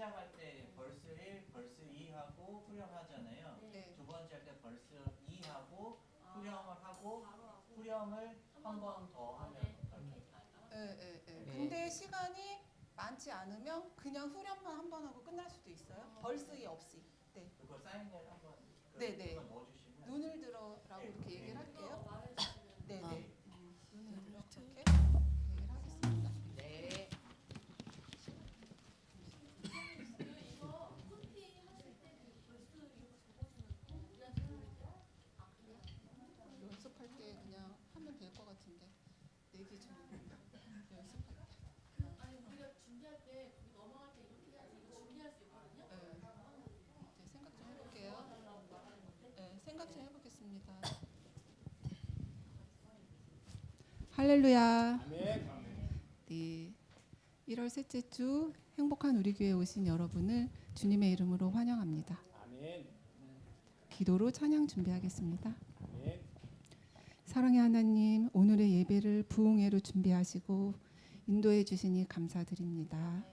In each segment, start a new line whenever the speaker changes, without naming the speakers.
시작할 때 벌스 1, 벌스 2하고 후렴하잖아요.
네.
두 번째 할 때 벌스 2하고 후렴을 하고 후렴을 한 번 더 하면
근데 시간이 많지 않으면 그냥 후렴만 한 번 하고 끝날 수도 있어요. 벌스 2 없이. 네.
그거 사인을 한번
네네.
넣어주시면
눈을 들어라고 이렇게 얘기를 할게요. 네네. 눈을 들어 이렇게 얘기를 하겠습니다. 네. 연습할 때 그냥 하면 될 것 같은데 내 기준으로 연습할 때.
아니 우리가 준비할 때 거기 넘어갈 때 이렇게 해야지 이거 준비할 수 있거든요.
네, 생각 좀 해볼게요. 네, 생각 좀 해보겠습니다. 할렐루야.
아멘.
네, 1월 셋째 주 행복한 우리 교회 오신 여러분을 주님의 이름으로 환영합니다.
아멘.
기도로 찬양 준비하겠습니다.
아멘.
사랑의 하나님, 오늘의 예배를 부흥회로 준비하시고 인도해 주시니 감사드립니다.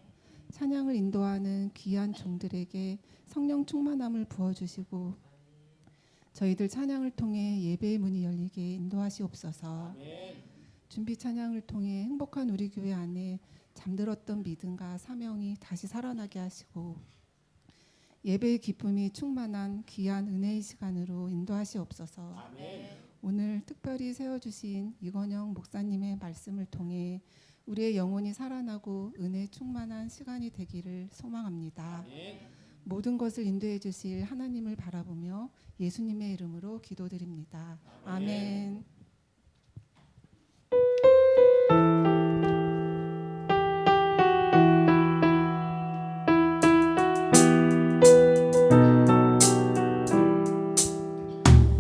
찬양을 인도하는 귀한 종들에게 성령 충만함을 부어주시고 저희들 찬양을 통해 예배의 문이 열리게 인도하시옵소서.
아멘.
준비 찬양을 통해 행복한 우리 교회 안에 잠들었던 믿음과 사명이 다시 살아나게 하시고 예배의 기쁨이 충만한 귀한 은혜의 시간으로 인도하시옵소서.
아멘.
오늘 특별히 세워주신 이건영 목사님의 말씀을 통해 우리의 영혼이 살아나고 은혜 충만한 시간이 되기를 소망합니다.
아멘.
모든 것을 인도해 주실 하나님을 바라보며 예수님의 이름으로 기도드립니다. 아멘.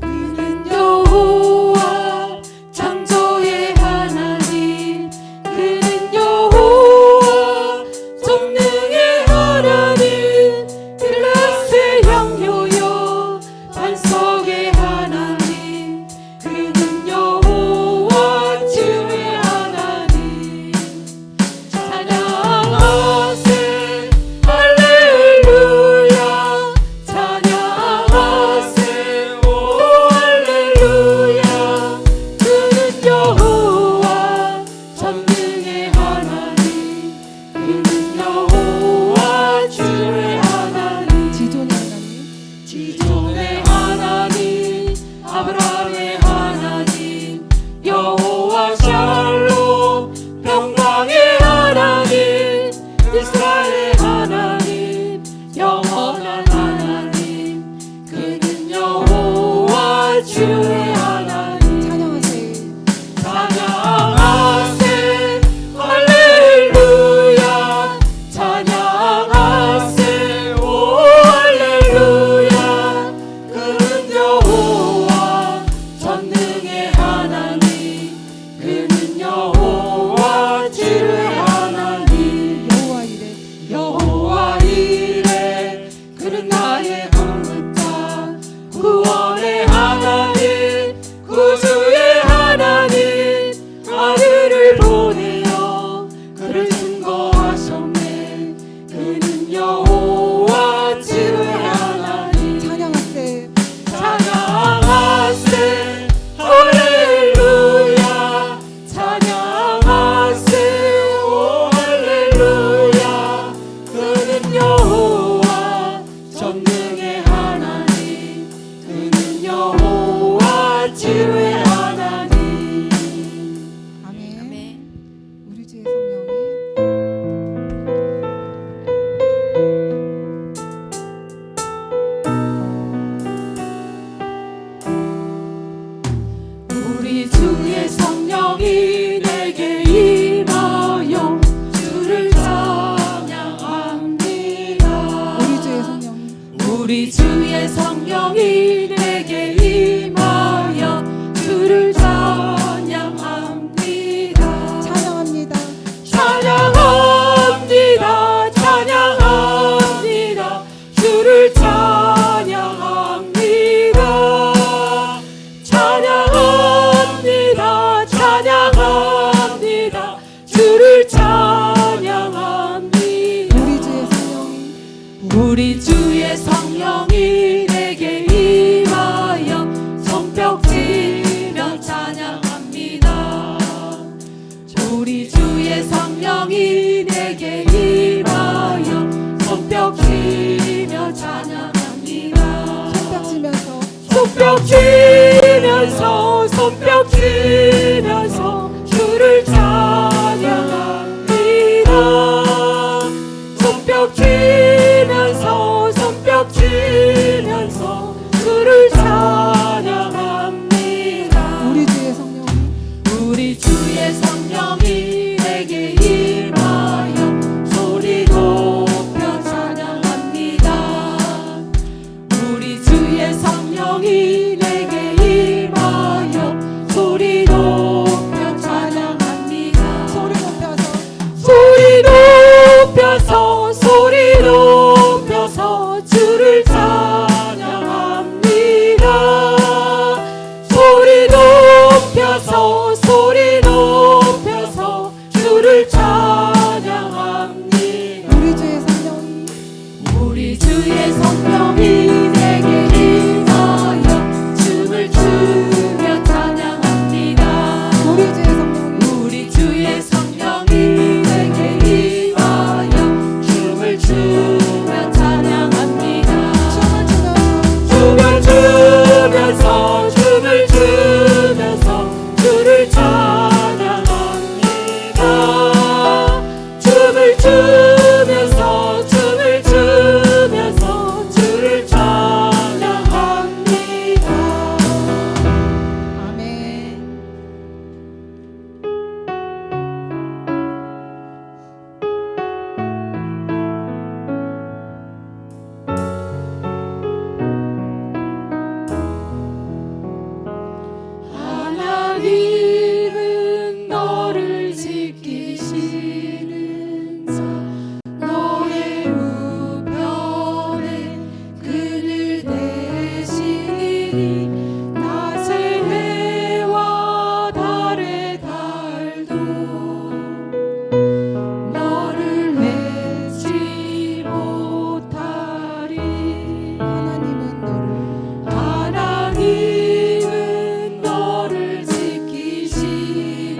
그는 여호와 창조의 하나님, 그는 여호와 전능의 하나님, 빌라스의 향료여 반석의 하나님, 그는 여호와 주의 하나님. 찬양하세 할렐루야, 찬양하세 오 할렐루야. 그는 여호와 전능의 하나님, 그는 여호와 주의 하나님.
지존의 하나님,
지존의 하나님, 아브라함의 하나님, 여호와 샬롬 평강의 하나님, 이스라엘의 하나님, 영원한 하나님, 그는 여호와 주의 하나님.
찬양하세.
찬양하세 할렐루야, 찬양하세 오 할렐루야. 그는 여호와 전능의 하나님, 그는 여호와 주의 하나님.
여호와 이레,
여호와 이레, 그는 나의 방패, 구원의 하나님, 구주의 하나님, 아들을 보내어 그를 증거하셨네. 그는 여호와 주의 하나님.
찬양하세.
찬양하세 할렐루야, 찬양하세 오 할렐루야. 그는 여호와 전능의 하나님, 그는 여호와 주의 하나님.
아멘. 우리 주의 성령이
우리 주의 성령이 내게 임하여 주를 찬양합니다.
우리 주의 성령이
우리 주의 성령이 내게 임하여 주를 찬양합니다.
찬양합니다.
찬양합니다. 찬양합니다. 주를 찬양합니다. 찬양합니다. 찬양합니다. 주를 찬양합니다.
우리 주의 성령이
우리 주의 성령이 내게 임하여 손뼉 치며 찬양합니다. 우리 주의 성령이 내게 임하여 손뼉 치며 찬양합니다.
손뼉 치면서
손뼉 치면서 주를 찬양합니다. 손뼉 치면서 주를 찬양합니다. 우리 주의 성령이 내게 임하여 소리 높여 찬양합니다. 우리 주의 성령이 내게 임하여 소리 높여 찬양합니다. 소리 높여서 주를 찬양합니다. 소리 높여서 주를 찬양합니다. 우리 주의 성령이 내게 임하여 춤을 추며 찬양합니다. 우리 주의 성령이 내게 임하여 춤을 추며 찬양합니다. 춤을 추면서 주를 찬양합니다. 춤을 추면서 주를 찬양합니다.
아멘.
하나님은 너를 지키시는 자 너의 우편에 그늘 대시니 낮의 해와 달의 달도 너를 해치 못하리. 하나님은 너를 지키시는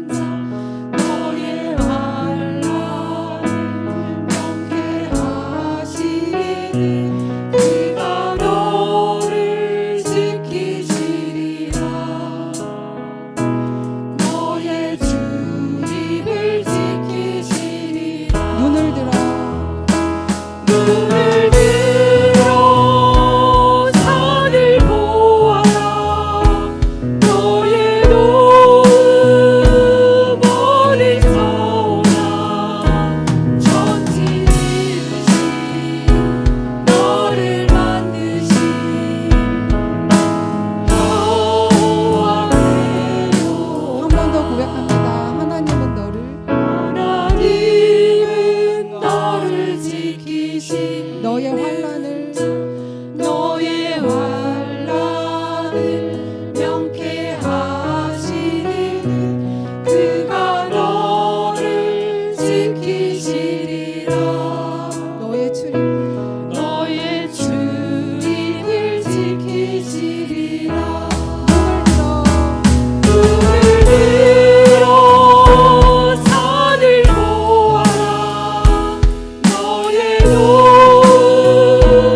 자 너의 환난을 명쾌하시리니 그가 너를 지키시리라. 너의 주 입을 지키시리라.
눈을 들어
산을 보아라. 너의 도움 어디서 오나. 천지 지으신 너를 만드신 여호와께로.
한 번 더 고백합니다. 하나님은 너를
지키신
너의 환난을
명쾌하시니 그가 너를 지키시리라.
너의
출입을 지키시리라.
눈을
들어 산을 보아라. 너의 도움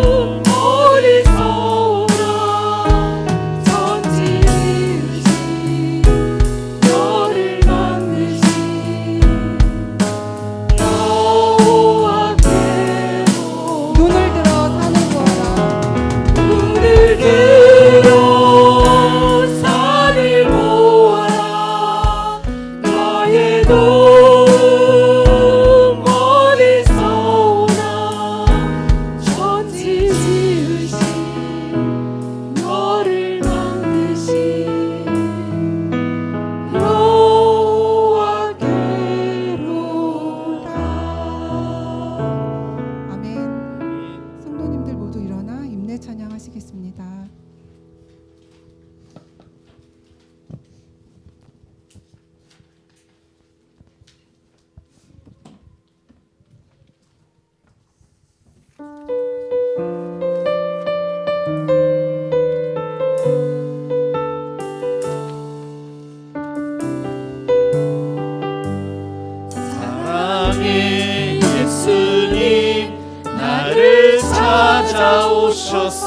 사랑의 예수님 나를 찾아오셔서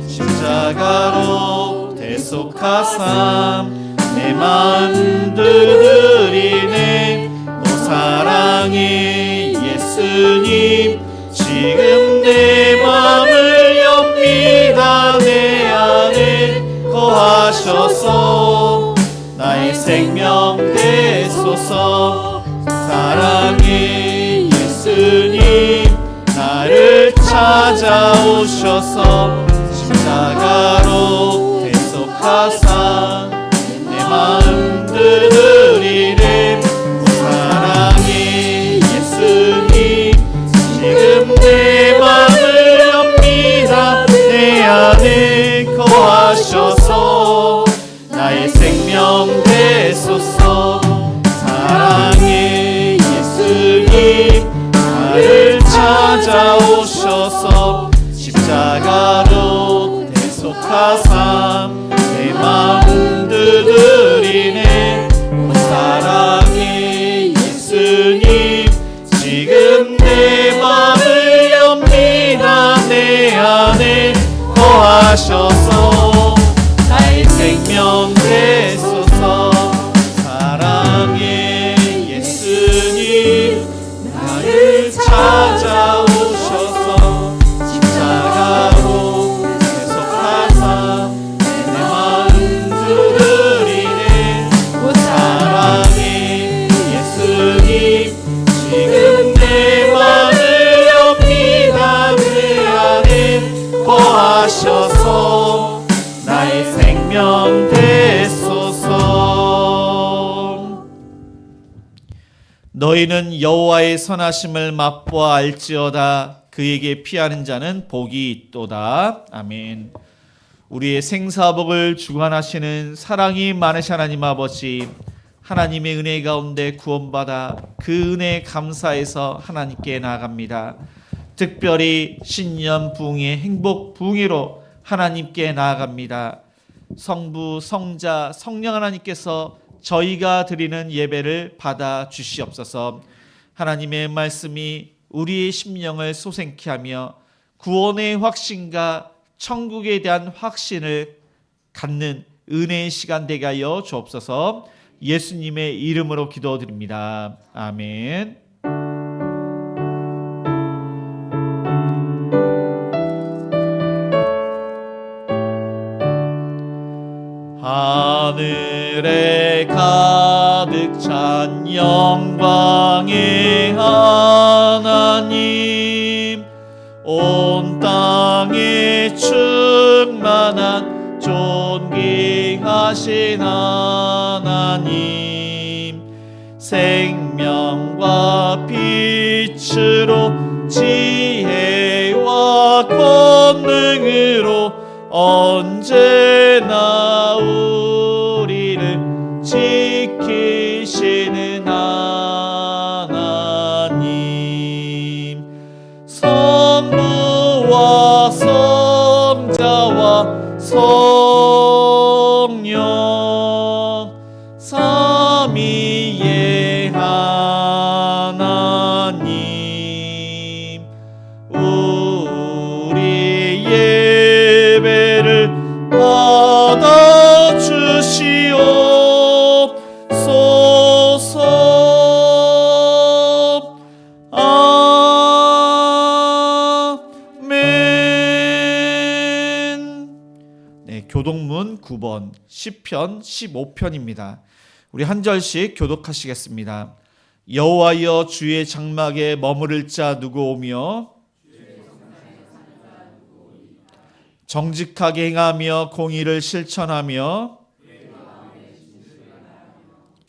십자가로 대속하사 내 마음 두드리네. 오 사랑의 예수님 지금 내 마음을 엽니다. 내 안에 거하셔서 나의 생명 되소서. 사랑의 예수님 나를 찾아오셔서 십자가로 대속하사 내 마음 두드리네. 오 사랑의 예수님 지금 내 마음을 엽니다. 내 안에 거하셔서 나의 생명 되소서. 사랑의 예수님 나를 찾아오셔서 십자가로 대속하사 내 마음 두드리네. 오 사랑의 예수님 지금 내 마음을 엽니다. 내 안에 거하셔서 나의 생명 되소서. 사랑의 예수님 나를 찾아오셔서 십자가로 대속하사 내 마음 두드리네. 오 사랑의 예수님 지금 내 마음을 엽니다. 내 안에 거하셔서 나의 생명 되소서. 너희는 여호와의 선하심을 맛보아 알지어다. 그에게 피하는 자는 복이 있도다. 아멘. 우리의 생사복을 주관하시는 사랑이 많으신 하나님 아버지, 하나님의 은혜 가운데 구원받아 그 은혜에 감사해서 하나님께 나아갑니다. 특별히 신년 부흥의 행복 부흥회로 하나님께 나아갑니다. 성부, 성자, 성령 하나님께서 저희가 드리는 예배를 받아 주시옵소서. 하나님의 말씀이 우리의 심령을 소생케 하며 구원의 확신과 천국에 대한 확신을 갖는 은혜의 시간 되게 하여 주옵소서. 예수님의 이름으로 기도드립니다. 아멘. 하늘에 가득 찬 영광의 하나님, 온 땅에 충만한 존귀하신 하나님, 생명과 빛으로 지혜와 권능으로 언제나 우리를 지키시는 하나님, 성부와 성자와 성령 삼위의 하나님, 우리 예배를 받아 주시옵소서. 아멘. 네, 교독문 9번 시편 15편입니다. 우리 한 절씩 교독하시겠습니다. 여호와여, 주의 장막에 머무를 자 누구 오며 정직하게 행하며 공의를 실천하며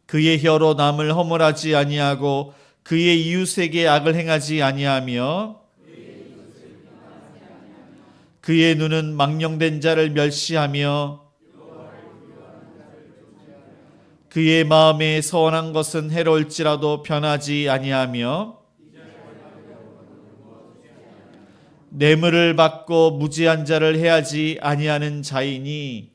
그의 혀로 남을 허물하지 아니하고 그의 이웃에게 악을 행하지 아니하며, 그의 눈은 망령된 자를 멸시하며 그의 마음에 서원한 것은 해로울지라도 변하지 아니하며, 뇌물을 받고 무지한 자를 해하지 아니하는 자이니.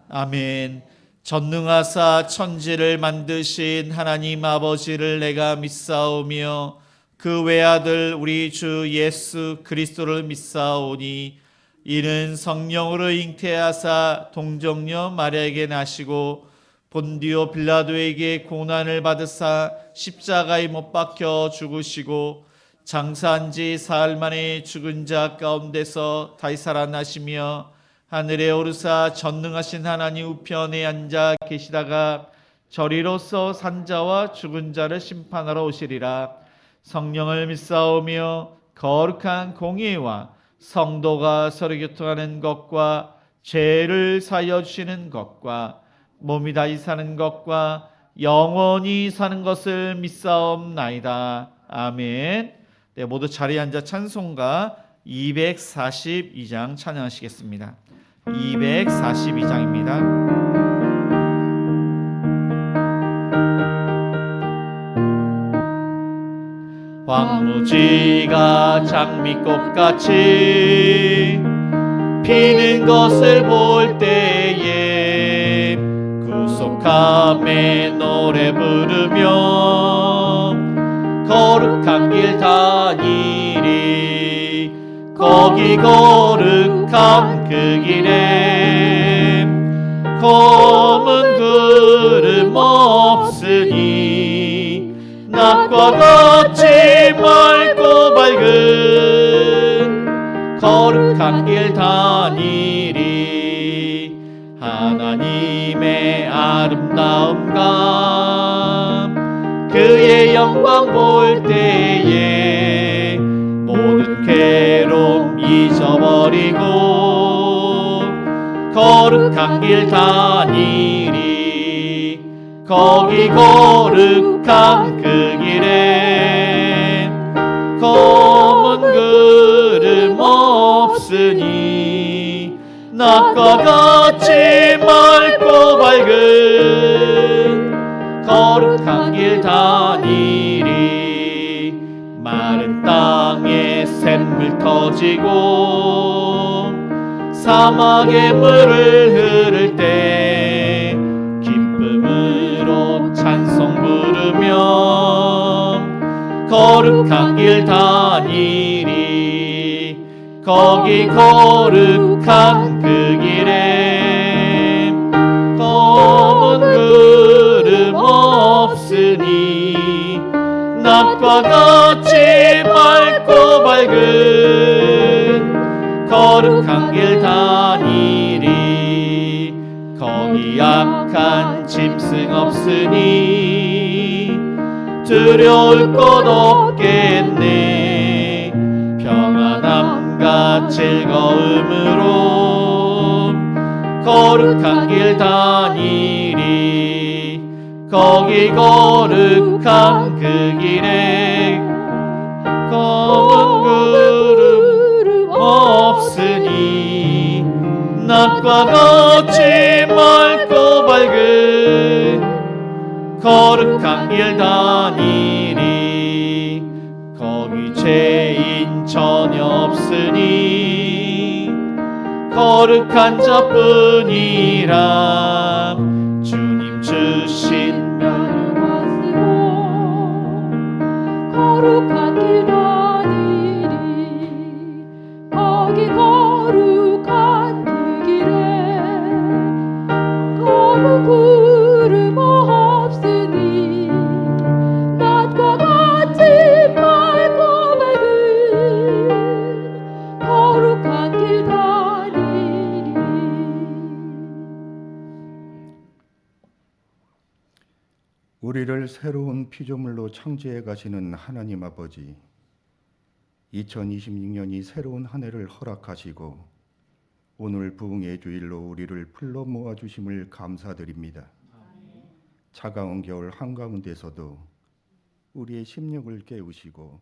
아멘. 전능하사 천지를 만드신 하나님 아버지를 내가 믿사오며 그 외아들 우리 주 예수 그리스도를 믿사오니 이는 성령으로 잉태하사 동정녀 마리아에게 나시고 본디오 빌라도에게 고난을 받으사 십자가에 못 박혀 죽으시고 장사한 지 사흘 만에 죽은 자 가운데서 다시 살아나시며 하늘에 오르사 전능하신 하나님 우편에 앉아 계시다가 저리로서 산자와 죽은 자를 심판하러 오시리라. 성령을 믿사오며 거룩한 공의와 성도가 서로 교통하는 것과 죄를 사하여 주시는 것과 몸이 다시 사는 것과 영원히 사는 것을 믿사옵나이다. 아멘. 네, 모두 자리에 앉아 찬송가 242장 찬양하시겠습니다. 242장입니다. 황무지가 장미꽃같이 피는 것을 볼 때에 구속함에 노래 부르며 거룩한 길 다니리. 거기 거룩한 그 길에 검은 구름 없으니 낮과 같이 맑고 밝은 거룩한 길 다니리. 하나님의 아름다움과 그의 영광 볼 때에 모든 괴로움 잊어버리고 거룩한 길 다니리. 거기 거룩한 그 길에 검은 구름 없으니 낮과 같이 맑고 밝은 거룩한 길 다니리. 마른 땅에 샘물 터지고 사막에 물을 흐를 때 기쁨으로 찬송 부르며 거룩한 길 다니리. 거기 거룩한 그 길에 검은 구름 없으니 낮과 같이 맑고 밝은 거룩한 길 다니리. 거기 약한 짐승 없으니 두려울 것 없겠네. 평안함과 즐거움으로 거룩한 길 다니리. 거기 거룩한 그 길에 검은 구름 없으니 낮과 같이 맑고 밝은 거룩한 길 다니리. 거기 죄인 전혀 없으니 거룩한 자뿐이라. 주님 주신
거룩한 길 다니리. 거기 거룩한 그 길에 검은 구름 없으니 낮과 같이 맑고 밝은 거룩한 길 다니리.
우리를 새로운 피조물로 창조해 가시는 하나님 아버지, 2026년이 새로운 한 해를 허락하시고 오늘 부흥의 주일로 우리를 불러 모아 주심을 감사드립니다. 차가운 겨울 한가운데서도 우리의 심령을 깨우시고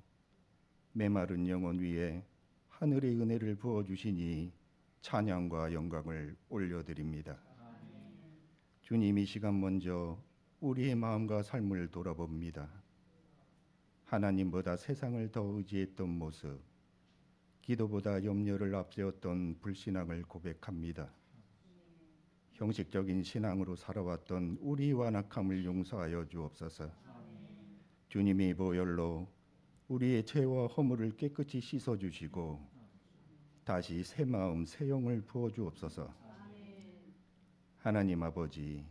메마른 영혼 위에 하늘의 은혜를 부어 주시니 찬양과 영광을 올려드립니다. 주님, 이 시간 먼저 우리의 마음과 삶을 돌아봅니다. 하나님보다 세상을 더 의지했던 모습, 기도보다 염려를 앞세웠던 불신앙을 고백합니다. 형식적인 신앙으로 살아왔던 우리 완악함을 용서하여 주옵소서. 주님이 보혈로 우리의 죄와 허물을 깨끗이 씻어주시고 다시 새 마음 새 영을 부어주옵소서. 하나님 아버지,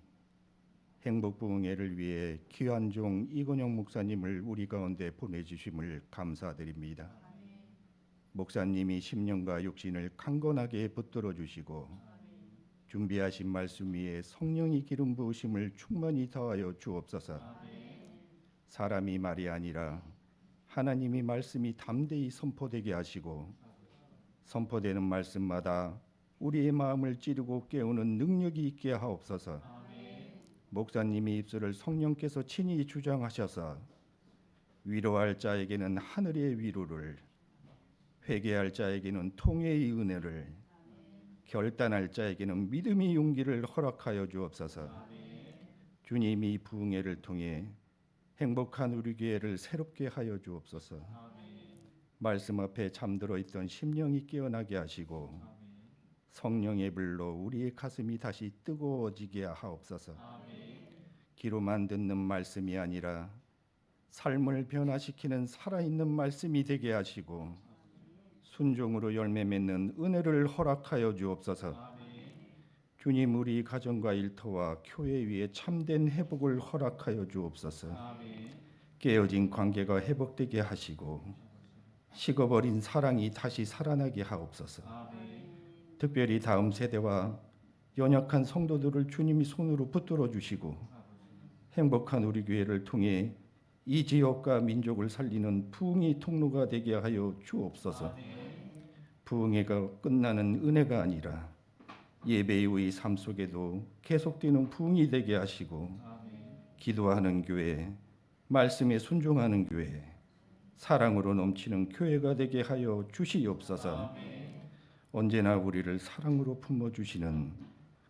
행복부흥회를 위해 귀한 종 이건영 목사님을 우리 가운데 보내주심을 감사드립니다. 목사님이 심령과 육신을 강건하게 붙들어 주시고 준비하신 말씀 위에 성령이 기름 부으심을 충만히 더하여 주옵소서. 사람이 말이 아니라 하나님이 말씀이 담대히 선포되게 하시고 선포되는 말씀마다 우리의 마음을 찌르고 깨우는 능력이 있게 하옵소서. 목사님이 입술을 성령께서 친히 주장하셔서 위로할 자에게는 하늘의 위로를, 회개할 자에게는 통회의 은혜를, 결단할 자에게는 믿음의 용기를 허락하여 주옵소서. 주님이 부흥회를 통해 행복한 우리 교회를 새롭게 하여 주옵소서. 말씀 앞에 잠들어 있던 심령이 깨어나게 하시고 성령의 불로 우리의 가슴이 다시 뜨거워지게 하옵소서. 귀로만 듣는 말씀이 아니라 삶을 변화시키는 살아있는 말씀이 되게 하시고 순종으로 열매 맺는 은혜를 허락하여 주옵소서. 주님, 우리 가정과 일터와 교회 위에 참된 회복을 허락하여 주옵소서. 깨어진 관계가 회복되게 하시고 식어버린 사랑이 다시 살아나게 하옵소서. 특별히 다음 세대와 연약한 성도들을 주님이 손으로 붙들어 주시고 행복한 우리 교회를 통해 이 지역과 민족을 살리는 부흥의 통로가 되게 하여 주옵소서. 부흥회가 끝나는 은혜가 아니라 예배 이후의 삶 속에도 계속되는 부흥이 되게 하시고 기도하는 교회, 말씀에 순종하는 교회, 사랑으로 넘치는 교회가 되게 하여 주시옵소서. 언제나 우리를 사랑으로 품어주시는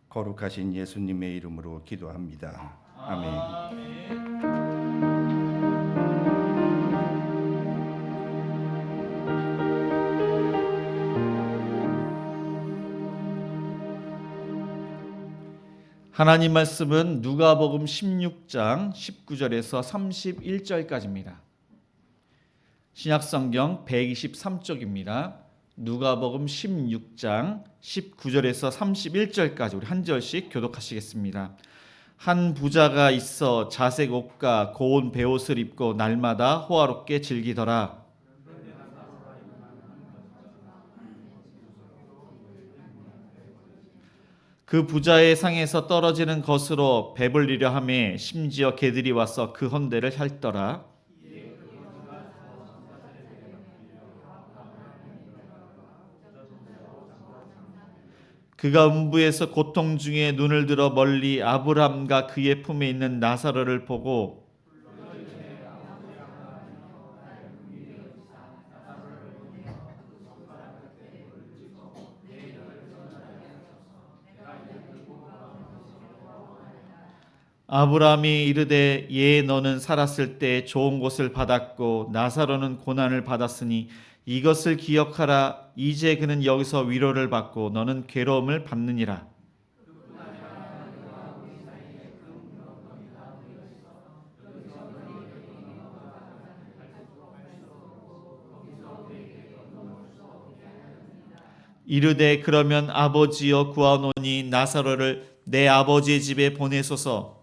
거룩하신 예수님의 이름으로 기도합니다. 아멘.
하나님 말씀은 누가복음 16장 19절에서 31절까지입니다. 신약성경 123쪽입니다. 누가복음 16장 19절에서 31절까지 우리 한 절씩 교독하시겠습니다. 한 부자가 있어 자색 옷과 고운 베옷을 입고 날마다 호화롭게 즐기더라. 그 부자의 상에서 떨어지는 것으로 배불리려 하매 심지어 개들이 와서 그 헌대를 핥더라. 그가 음부에서 고통 중에 눈을 들어 멀리 아브람과 그의 품에 있는 나사로를 보고 아브라함이 이르되 예 너는 살았을 때 좋은 곳을 받았고 나사로는 고난을 받았으니 이것을 기억하라. 이제 그는 여기서 위로를 받고 너는 괴로움을 받느니라. 이르되 그러면 아버지여 구하노니 나사로를 내 아버지의 집에 보내소서.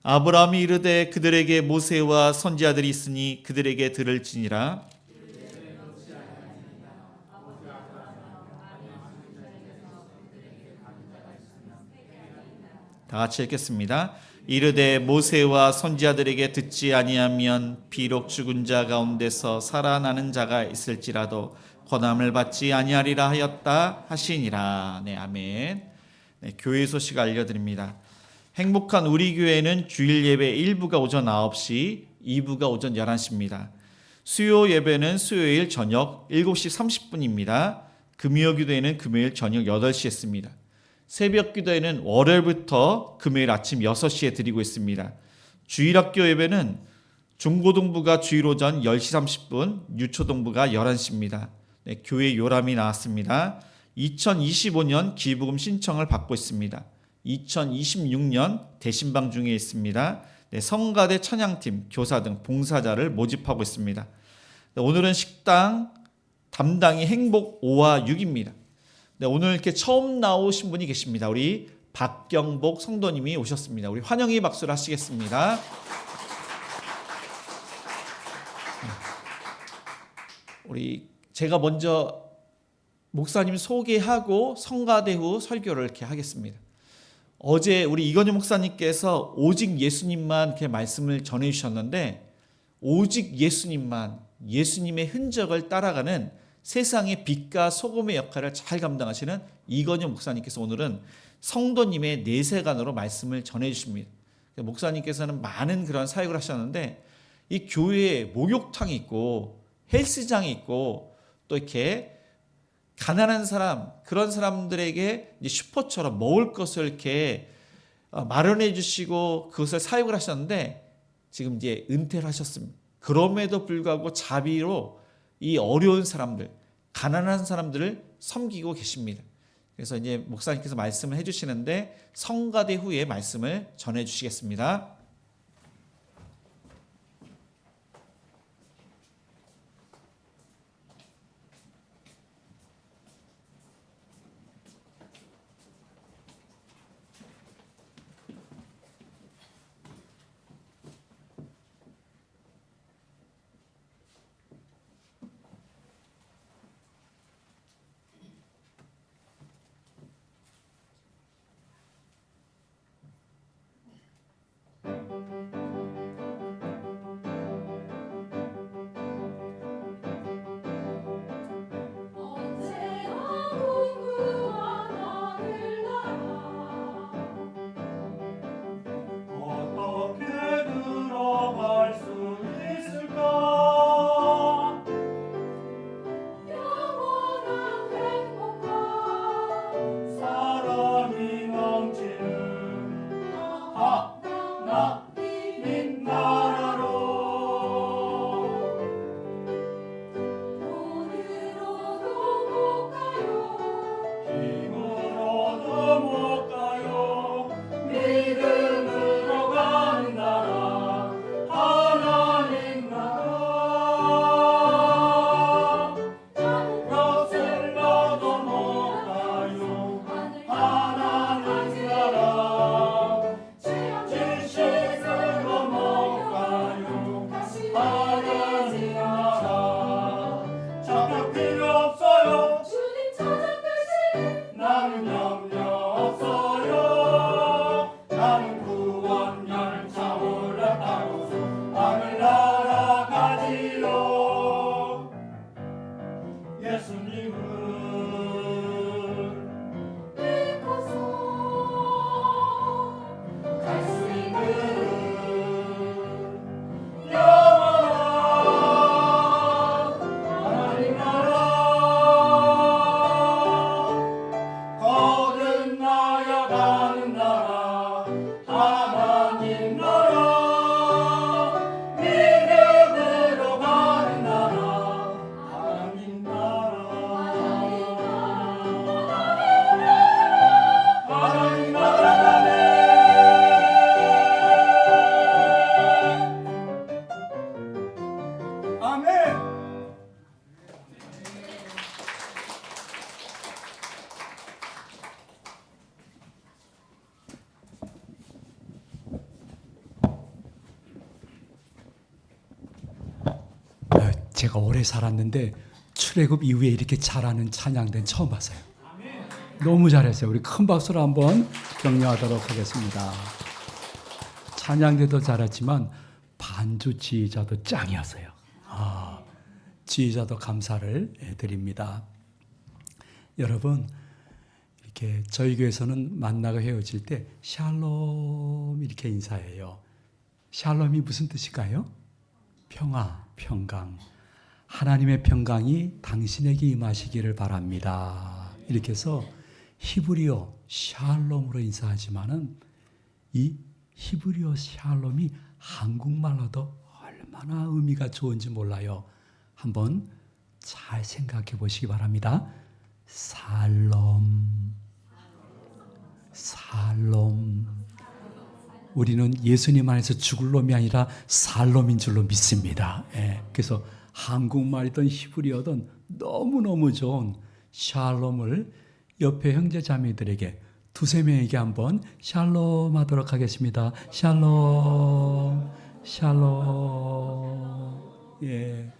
아브라함이 이르되 그들에게 모세와 선지자들이 있으니 그들에게 들을지니라. 다 같이 읽겠습니다. 이르되 모세와 선지자들에게 듣지 아니하면 비록 죽은 자 가운데서 살아나는 자가 있을지라도 권함을 받지 아니하리라 하였다 하시니라. 네, 아멘. 네, 교회 소식 알려드립니다. 행복한 우리 교회는 주일 예배 1부가 오전 9시, 2부가 오전 11시입니다. 수요 예배는 수요일 저녁 7시 30분입니다. 금요 기도회는 금요일 저녁 8시에 있습니다. 새벽 기도회는 월요일부터 금요일 아침 6시에 드리고 있습니다. 주일학교 예배는 중고등부가 주일 오전 10시 30분, 유초등부가 11시입니다. 네, 교회 요람이 나왔습니다. 2025년 기부금 신청을 받고 있습니다. 2026년 대신방 중에 있습니다. 네, 성가대 찬양팀, 교사 등 봉사자를 모집하고 있습니다. 네, 오늘은 식당 담당이 행복 5와 6입니다. 네, 오늘 이렇게 처음 나오신 분이 계십니다. 우리 박경복 성도님이 오셨습니다. 우리 환영의 박수를 하시겠습니다. 우리 제가 먼저 목사님 소개하고 성가대 후 설교를 이렇게 하겠습니다. 어제 우리 이건희 목사님께서 오직 예수님만 이렇게 말씀을 전해 주셨는데, 오직 예수님만, 예수님의 흔적을 따라가는 세상의 빛과 소금의 역할을 잘 감당하시는 이건희 목사님께서 오늘은 성도님의 내세관으로 말씀을 전해 주십니다. 목사님께서는 많은 그런 사역을 하셨는데, 이 교회에 목욕탕이 있고 헬스장이 있고 또 이렇게 가난한 사람, 그런 사람들에게 이제 슈퍼처럼 먹을 것을 이렇게 마련해 주시고 그것을 사역을 하셨는데, 지금 이제 은퇴를 하셨습니다. 그럼에도 불구하고 자비로 이 어려운 사람들, 가난한 사람들을 섬기고 계십니다. 그래서 이제 목사님께서 말씀을 해주시는데 성가대 후에 말씀을 전해 주시겠습니다.
제가 오래 살았는데 출애굽 이후에 이렇게 잘하는 찬양대는 처음 봤어요. 너무 잘했어요. 우리 큰 박수로 한번 격려하도록 하겠습니다. 찬양대도 잘했지만 반주 지휘자도 짱이었어요. 지휘자도 감사를 드립니다. 여러분, 이렇게 저희 교회에서는 만나고 헤어질 때 샬롬 이렇게 인사해요. 샬롬이 무슨 뜻일까요? 평화, 평강. 하나님의 평강이 당신에게 임하시기를 바랍니다. 이렇게 해서 히브리어 샬롬으로 인사하지만은 이 히브리어 샬롬이 한국말로도 얼마나 의미가 좋은지 몰라요. 한번 잘 생각해 보시기 바랍니다. 살롬. 살롬. 우리는 예수님 안에서 죽을 놈이 아니라 살롬인 줄로 믿습니다. 그래서 한국말이든 히브리어든 너무너무 좋은 샬롬을 옆에 형제 자매들에게 두세 명에게 한번 샬롬 하도록 하겠습니다. 샬롬, 샬롬. 예,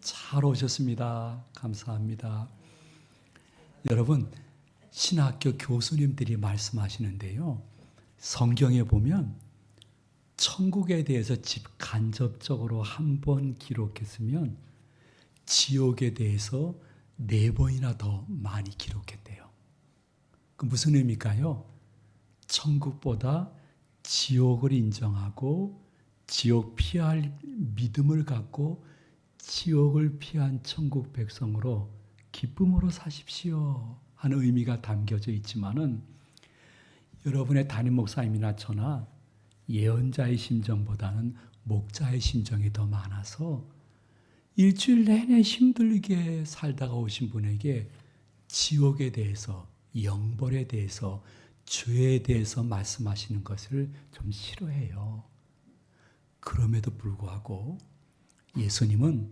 잘 오셨습니다. 감사합니다. 여러분, 신학교 교수님들이 말씀하시는데요. 성경에 보면 천국에 대해서 간접적으로 한 번 기록했으면 지옥에 대해서 4번이나 더 많이 기록했대요. 그 무슨 의미일까요? 천국보다 지옥을 인정하고 지옥 피할 믿음을 갖고 지옥을 피한 천국 백성으로 기쁨으로 사십시오 하는 의미가 담겨져 있지만은 여러분의 담임 목사님이나 저나 예언자의 심정보다는 목자의 심정이 더 많아서 일주일 내내 힘들게 살다가 오신 분에게 지옥에 대해서, 영벌에 대해서, 죄에 대해서 말씀하시는 것을 좀 싫어해요. 그럼에도 불구하고 예수님은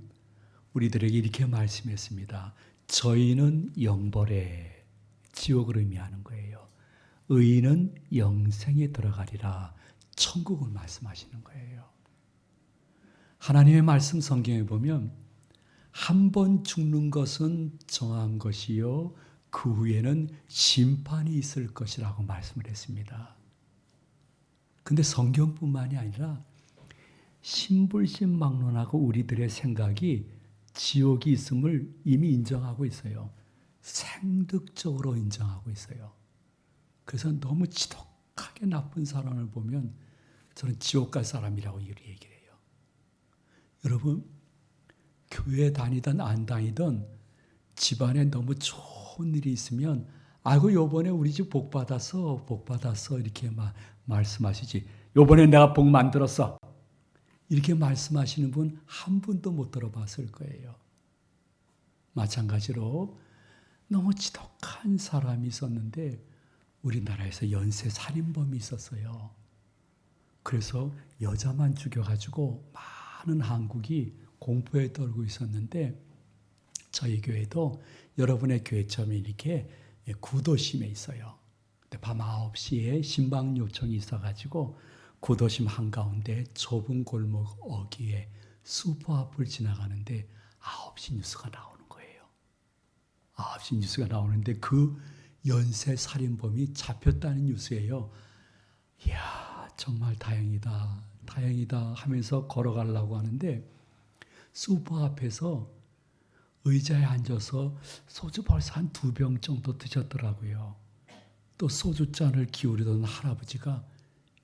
우리들에게 이렇게 말씀했습니다. 저희는 영벌에, 지옥을 의미하는 거예요. 의인은 영생에 들어가리라. 천국을 말씀하시는 거예요. 하나님의 말씀 성경에 보면 한 번 죽는 것은 정한 것이요 그 후에는 심판이 있을 것이라고 말씀을 했습니다. 근데 성경뿐만이 아니라 신불신막론하고 우리들의 생각이 지옥이 있음을 이미 인정하고 있어요. 생득적으로 인정하고 있어요. 그래서 너무 지독하게 나쁜 사람을 보면 저는 지옥 갈 사람이라고 얘기를 해요. 여러분, 교회 다니든 안 다니든 집안에 너무 좋은 일이 있으면 아이고 요번에 우리 집 복 받았어 이렇게 말씀하시지. 요번에 내가 복 만들었어 이렇게 말씀하시는 분 한 분도 못 들어봤을 거예요. 마찬가지로 너무 지독한 사람이 있었는데 우리나라에서 연쇄 살인범이 있었어요. 그래서 여자만 죽여가지고 많은 한국이 공포에 떨고 있었는데 저희 교회도 여러분의 교회처럼 이렇게 구도심에 있어요. 근데 밤 9시에 신방 요청이 있어가지고 구도심 한가운데 좁은 골목 어귀에 슈퍼 앞을 지나가는데 9시 뉴스가 나오는 거예요. 9시 뉴스가 나오는데 그 연쇄 살인범이 잡혔다는 뉴스예요. 이야, 정말 다행이다, 다행이다 하면서 걸어가려고 하는데 슈퍼 앞에서 의자에 앉아서 소주 벌써 한 2병 정도 드셨더라고요. 또 소주잔을 기울이던 할아버지가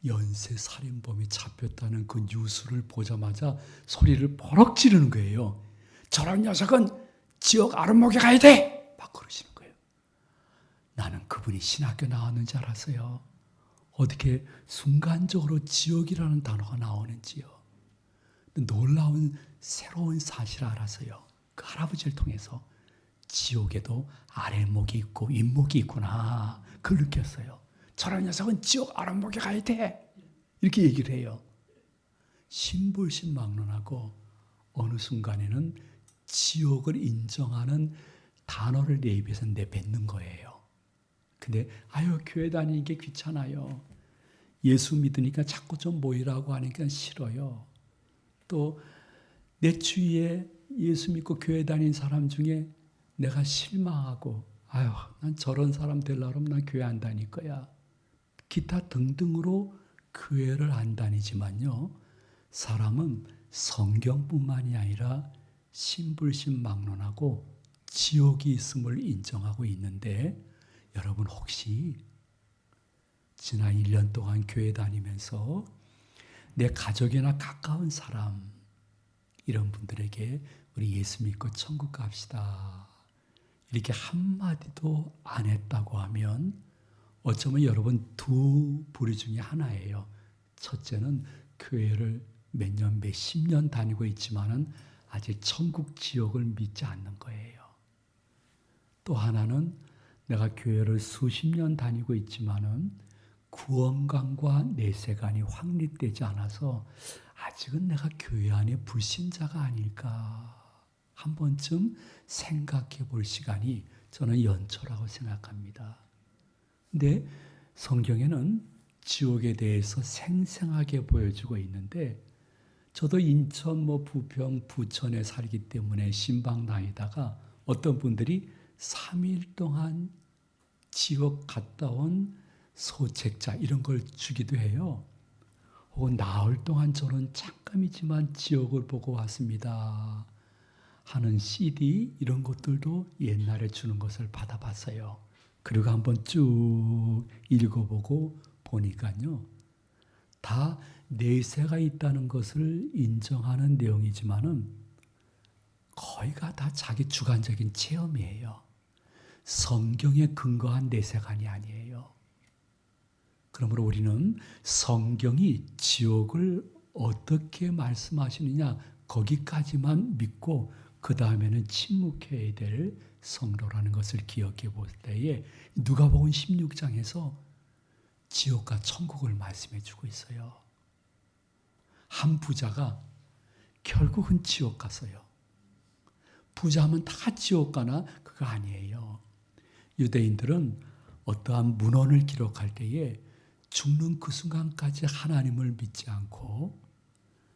연쇄 살인범이 잡혔다는 그 뉴스를 보자마자 소리를 버럭 지르는 거예요. 저런 녀석은 지옥 아랫목에 가야 돼! 막 그러시는 거예요. 나는 그분이 신학교 나왔는지 알았어요. 어떻게 순간적으로 지옥이라는 단어가 나오는지요. 놀라운 새로운 사실을 알았어요. 그 할아버지를 통해서 지옥에도 아랫목이 있고 윗목이 있구나. 그걸 느꼈어요. 저런 녀석은 지옥 아랫목에 가야 돼. 이렇게 얘기를 해요. 신불신막론하고 어느 순간에는 지옥을 인정하는 단어를 내 입에서 내뱉는 거예요. 근데 아유 교회 다니는 게 귀찮아요. 예수 믿으니까 자꾸 좀 모이라고 하니까 싫어요. 또 내 주위에 예수 믿고 교회 다니는 사람 중에 내가 실망하고 아유 난 저런 사람 되려면 난 교회 안 다닐 거야. 기타 등등으로 교회를 안 다니지만요. 사람은 성경뿐만이 아니라 신불신막론하고 지옥이 있음을 인정하고 있는데 여러분 혹시 지난 1년 동안 교회 다니면서 내 가족이나 가까운 사람 이런 분들에게 우리 예수 믿고 천국 갑시다 이렇게 한마디도 안 했다고 하면 어쩌면 여러분 두 부류 중에 하나예요. 첫째는 교회를 몇 년, 몇십 년 다니고 있지만은 아직 천국 지옥을 믿지 않는 거예요. 또 하나는 내가 교회를 수십 년 다니고 있지만은 구원관과 내세관이 확립되지 않아서 아직은 내가 교회 안에 불신자가 아닐까 한 번쯤 생각해 볼 시간이 저는 연초라고 생각합니다. 근데 성경에는 지옥에 대해서 생생하게 보여주고 있는데 저도 인천 부평 부천에 살기 때문에 신방 다니다가 어떤 분들이 3일 동안 지옥 갔다 온 소책자 이런 걸 주기도 해요. 혹은 나흘 동안 저는 잠깐이지만 지옥을 보고 왔습니다 하는 CD 이런 것들도 옛날에 주는 것을 받아봤어요. 그리고 한번 쭉 읽어보고 보니까요. 다 내세가 있다는 것을 인정하는 내용이지만은 거의가 다 자기 주관적인 체험이에요. 성경에 근거한 내세관이 아니에요. 그러므로 우리는 성경이 지옥을 어떻게 말씀하시느냐 거기까지만 믿고 그 다음에는 침묵해야 될 성도라는 것을 기억해 볼 때에 누가복음 16장에서 지옥과 천국을 말씀해 주고 있어요. 한 부자가 결국은 지옥 갔어요. 부자면 다 지옥 가나? 그거 아니에요. 유대인들은 어떠한 문헌을 기록할 때에 죽는 그 순간까지 하나님을 믿지 않고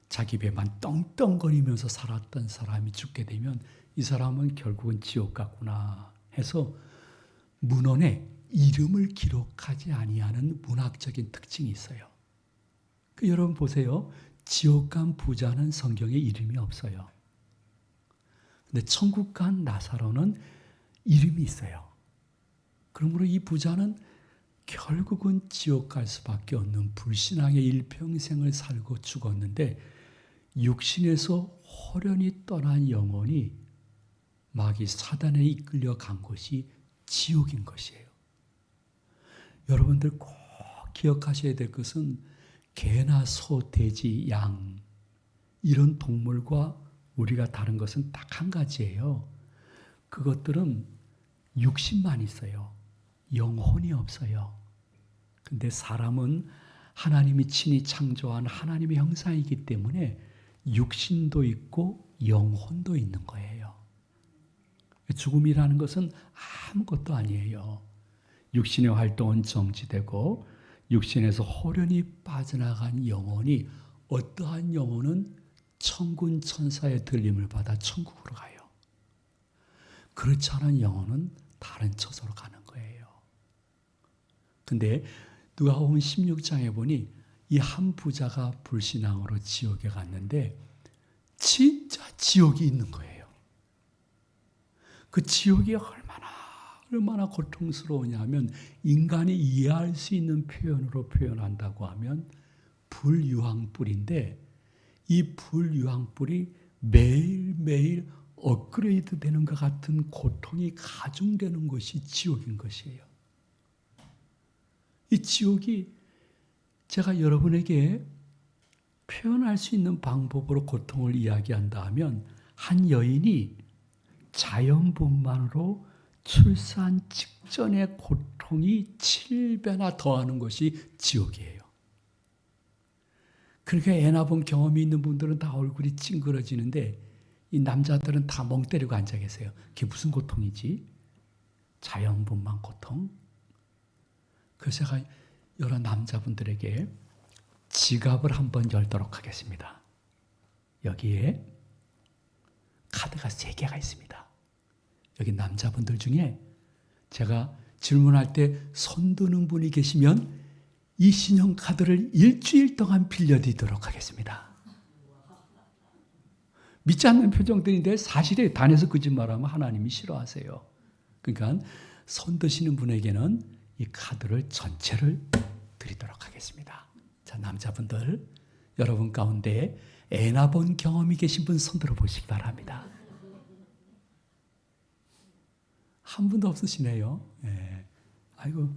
자기 배만 떵떵거리면서 살았던 사람이 죽게 되면 이 사람은 결국은 지옥 갔구나 해서 문헌에 이름을 기록하지 아니하는 문학적인 특징이 있어요. 여러분 보세요. 지옥 간 부자는 성경에 이름이 없어요. 근데 천국 간 나사로는 이름이 있어요. 그러므로 이 부자는 결국은 지옥 갈 수밖에 없는 불신앙의 일평생을 살고 죽었는데 육신에서 호련히 떠난 영혼이 마귀 사단에 이끌려 간 곳이 지옥인 것이에요. 여러분들 꼭 기억하셔야 될 것은 개나 소, 돼지, 양 이런 동물과 우리가 다른 것은 딱 한 가지예요. 그것들은 육신만 있어요. 영혼이 없어요. 근데 사람은 하나님이 친히 창조한 하나님의 형상이기 때문에 육신도 있고 영혼도 있는 거예요. 죽음이라는 것은 아무것도 아니에요. 육신의 활동은 정지되고 육신에서 호련히 빠져나간 영혼이 어떠한 영혼은 천군 천사의 들림을 받아 천국으로 가요. 그렇지 않은 영혼은 다른 처소로 가는 거예요. 근데 누가복음 16장에 보니 이 한 부자가 불신앙으로 지옥에 갔는데 진짜 지옥이 있는 거예요. 그 지옥이 얼마나 고통스러우냐면 인간이 이해할 수 있는 표현으로 표현한다고 하면 불유황불인데 이 불유황불이 매일매일 업그레이드 되는 것 같은 고통이 가중되는 것이 지옥인 것이에요. 이 지옥이 제가 여러분에게 표현할 수 있는 방법으로 고통을 이야기한다 하면 한 여인이 자연분만으로 출산 직전의 고통이 7배나 더하는 것이 지옥이에요. 그러니까 애 낳은 경험이 있는 분들은 다 얼굴이 찡그러지는데 이 남자들은 다 멍 때리고 앉아 계세요. 그게 무슨 고통이지? 자연분만 고통? 그래서 제가 여러 남자분들에게 지갑을 한번 열도록 하겠습니다. 여기에 카드가 3개가 있습니다. 여기 남자분들 중에 제가 질문할 때 손드는 분이 계시면 이 신용카드를 일주일 동안 빌려드리도록 하겠습니다. 믿지 않는 표정들인데 사실에 단에서 거짓말하면 하나님이 싫어하세요. 그러니까 손드시는 분에게는 이 카드를 전체를 드리도록 하겠습니다. 자, 남자분들 여러분 가운데 애 낳은 경험이 계신 분 손들어 보시기 바랍니다. 한 분도 없으시네요. 네. 아이고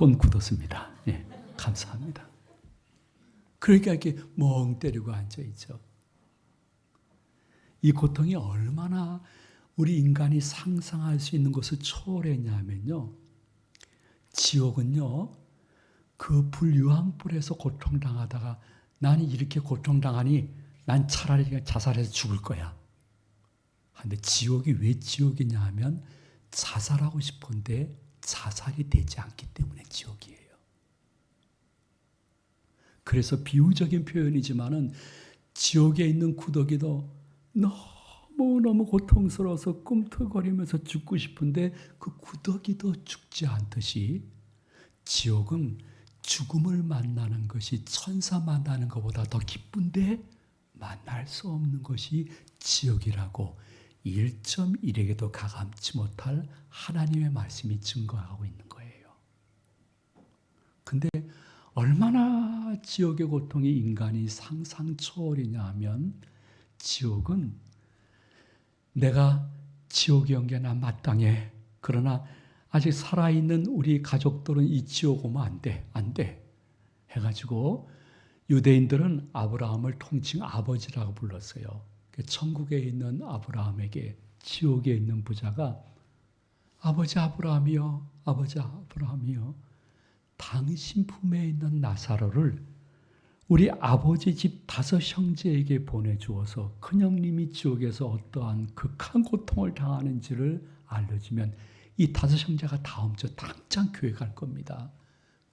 돈 굳었습니다. 예, 감사합니다. 그러니까 이렇게 멍 때리고 앉아 있죠. 이 고통이 얼마나 우리 인간이 상상할 수 있는 것을 초월했냐면요. 지옥은요, 그 불유황불에서 고통당하다가 나는 이렇게 고통당하니 난 차라리 그냥 자살해서 죽을 거야. 근데 지옥이 왜 지옥이냐 하면 자살하고 싶은데 자살이 되지 않기 때문에 지옥이에요. 그래서 비유적인 표현이지만은 지옥에 있는 구더기도 너무너무 고통스러워서 꿈틀거리면서 죽고 싶은데 그 구더기도 죽지 않듯이 지옥은 죽음을 만나는 것이 천사 만나는 것보다 더 기쁜데 만날 수 없는 것이 지옥이라고 1.1에게도 가감치 못할 하나님의 말씀이 증거하고 있는 거예요. 근데 얼마나 지옥의 고통이 인간이 상상 초월이냐 하면 지옥은 내가 지옥에 온 게 난 마땅해. 그러나 아직 살아있는 우리 가족들은 이 지옥 오면 안 돼. 안 돼. 해가지고 유대인들은 아브라함을 통칭 아버지라고 불렀어요. 천국에 있는 아브라함에게 지옥에 있는 부자가 아버지 아브라함이요. 아버지 아브라함이요. 당신 품에 있는 나사로를 우리 아버지 집 5 형제에게 보내주어서 큰형님이 지옥에서 어떠한 극한 고통을 당하는지를 알려주면 이 5 형제가 다음 주 당장 교회 갈 겁니다.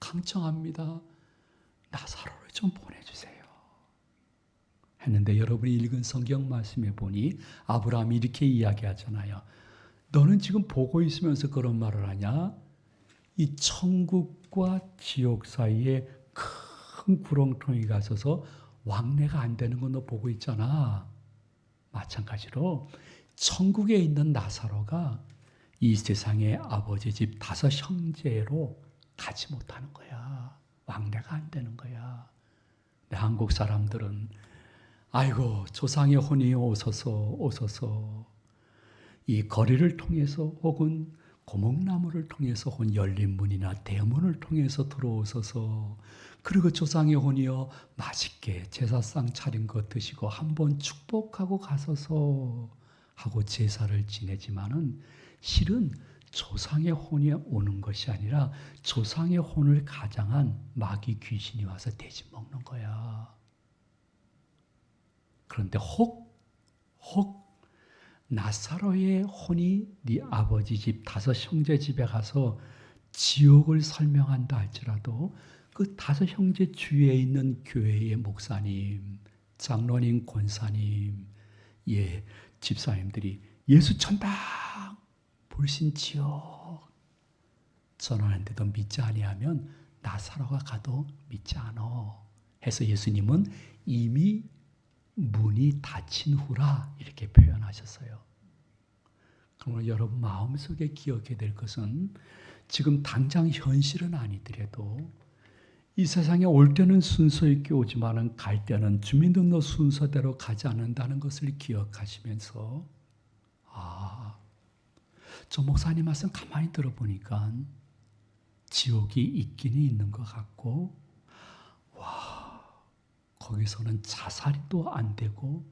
강청합니다. 나사로를 좀 보내주세요. 했는데 여러분이 읽은 성경 말씀에 보니 아브라함이 이렇게 이야기하잖아요. 너는 지금 보고 있으면서 그런 말을 하냐? 이 천국과 지옥 사이에 큰 구렁텅이가 있어서 왕래가 안 되는 건 너 보고 있잖아. 마찬가지로 천국에 있는 나사로가 이 세상의 아버지 집 5 형제로 가지 못하는 거야. 왕래가 안 되는 거야. 한국 사람들은 아이고 조상의 혼이 오소서 오소서 이 거리를 통해서 혹은 고목나무를 통해서 혹은 열린 문이나 대문을 통해서 들어오소서 그리고 조상의 혼이여 맛있게 제사상 차린 것 드시고 한번 축복하고 가소서 하고 제사를 지내지만은 실은 조상의 혼이 오는 것이 아니라 조상의 혼을 가장한 마귀 귀신이 와서 돼지 먹는 거야. 그런데 혹 나사로의 혼이 네 아버지 집 5 형제 집에 가서 지옥을 설명한다 할지라도 그 5 형제 주위에 있는 교회의 목사님, 장로님, 권사님, 예, 집사님들이 예수 천당 불신지옥 전하는데도 믿지 아니하면 나사로가 가도 믿지 않아. 해서 예수님은 이미 문이 닫힌 후라 이렇게 표현하셨어요. 그러므로 여러분 마음속에 기억해야 될 것은 지금 당장 현실은 아니더라도 이 세상에 올 때는 순서 있게 오지만은 갈 때는 주민등록 순서대로 가지 않는다는 것을 기억하시면서 저 목사님 말씀 가만히 들어보니까 지옥이 있기는 있는 것 같고 거기서는 자살이 또 안 되고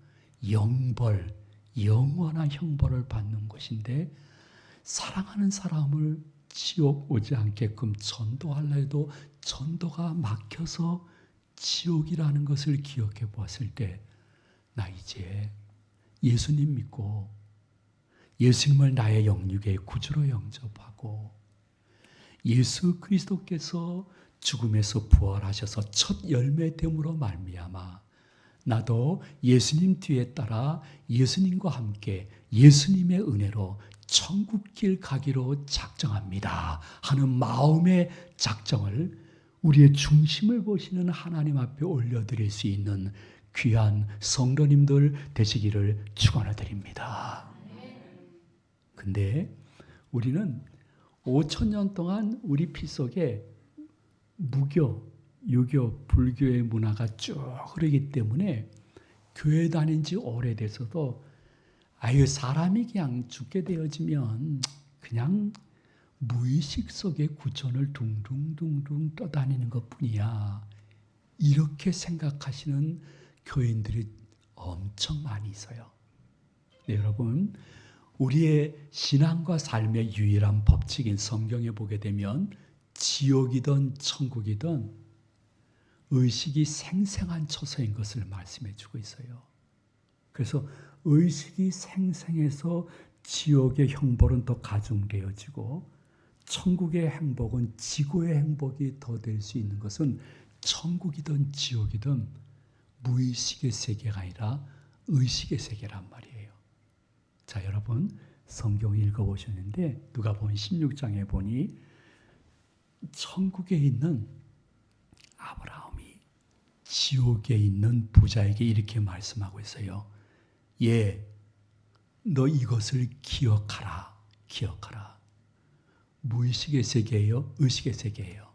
영벌, 영원한 형벌을 받는 것인데 사랑하는 사람을 지옥 오지 않게끔 전도하려 해도 전도가 막혀서 지옥이라는 것을 기억해 보았을 때 나 이제 예수님 믿고 예수님을 나의 영육의 구주로 영접하고 예수 그리스도께서 죽음에서 부활하셔서 첫 열매됨으로 말미암아 나도 예수님 뒤에 따라 예수님과 함께 예수님의 은혜로 천국길 가기로 작정합니다 하는 마음의 작정을 우리의 중심을 보시는 하나님 앞에 올려드릴 수 있는 귀한 성도님들 되시기를 축원드립니다. 근데 우리는 5,000년 동안 우리 피 속에 무교, 유교, 불교의 문화가 쭉 흐르기 때문에 교회 다닌 지 오래돼서도 사람이 그냥 죽게 되어지면 그냥 무의식 속에 구천을 둥둥둥둥 떠다니는 것뿐이야. 이렇게 생각하시는 교인들이 엄청 많이 있어요. 네, 여러분, 우리의 신앙과 삶의 유일한 법칙인 성경에 보게 되면 지옥이든 천국이든 의식이 생생한 처소인 것을 말씀해 주고 있어요. 그래서 의식이 생생해서 지옥의 형벌은 더 가중되어지고 천국의 행복은 지구의 행복이 더 될 수 있는 것은 천국이든 지옥이든 무의식의 세계가 아니라 의식의 세계란 말이에요. 자, 여러분 성경 읽어보셨는데 누가복음 16장에 보니 천국에 있는 아브라함이 지옥에 있는 부자에게 이렇게 말씀하고 있어요. 예, 너 이것을 기억하라. 기억하라. 무의식의 세계예요? 의식의 세계예요?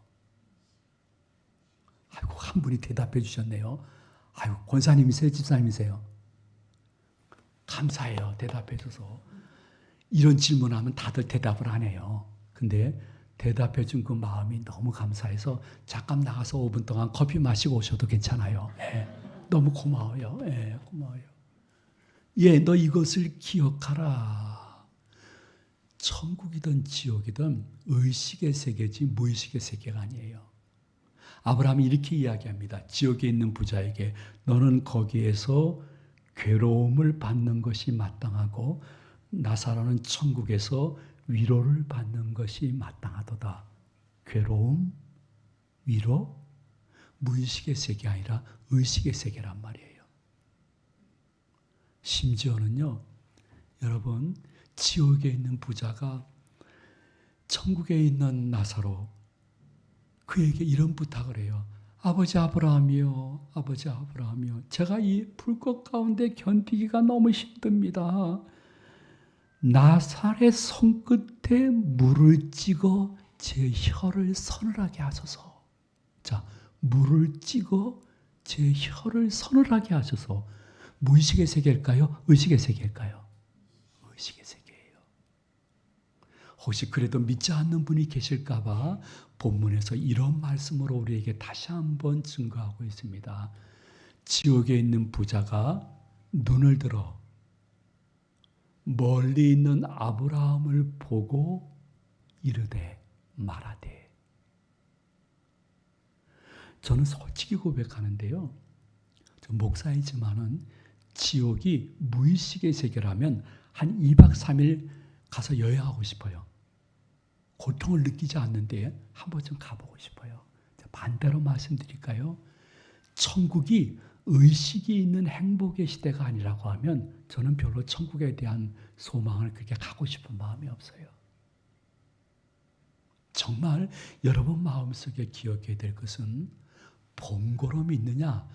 아이고, 한 분이 대답해 주셨네요. 아이고, 권사님이세요? 집사님이세요? 감사해요. 대답해 줘서. 이런 질문하면 다들 대답을 안 해요. 근데 대답해 준 그 마음이 너무 감사해서 잠깐 나가서 5분 동안 커피 마시고 오셔도 괜찮아요. 예, 너무 고마워요. 예, 고마워요. 예, 너 이것을 기억하라. 천국이든 지옥이든 의식의 세계지 무의식의 세계가 아니에요. 아브라함이 이렇게 이야기합니다. 지옥에 있는 부자에게 너는 거기에서 괴로움을 받는 것이 마땅하고 나사로는 천국에서 위로를 받는 것이 마땅하도다. 괴로움, 위로, 무의식의 세계 아니라 의식의 세계란 말이에요. 심지어는요, 여러분, 지옥에 있는 부자가 천국에 있는 나사로 그에게 이런 부탁을 해요. 아버지 아브라함이요, 아버지 아브라함이요. 제가 이 불꽃 가운데 견디기가 너무 힘듭니다. 나사렛 손끝에 물을 찍어 제 혀를 서늘하게 하소서. 자, 물을 찍어 제 혀를 서늘하게 하소서. 무의식의 세계일까요? 의식의 세계일까요? 의식의 세계예요. 혹시 그래도 믿지 않는 분이 계실까 봐 본문에서 이런 말씀으로 우리에게 다시 한번 증거하고 있습니다. 지옥에 있는 부자가 눈을 들어 멀리 있는 아브라함을 보고 이르되 말하되. 저는 솔직히 고백하는데요. 저 목사이지만은 지옥이 무의식의 세계라면 한 2박 3일 가서 여행하고 싶어요. 고통을 느끼지 않는데 한 번쯤 가보고 싶어요. 반대로 말씀드릴까요? 천국이 의식이 있는 행복의 시대가 아니라고 하면 저는 별로 천국에 대한 소망을 그렇게 가고 싶은 마음이 없어요. 정말 여러분 마음속에 기억해야 될 것은 본고로 믿느냐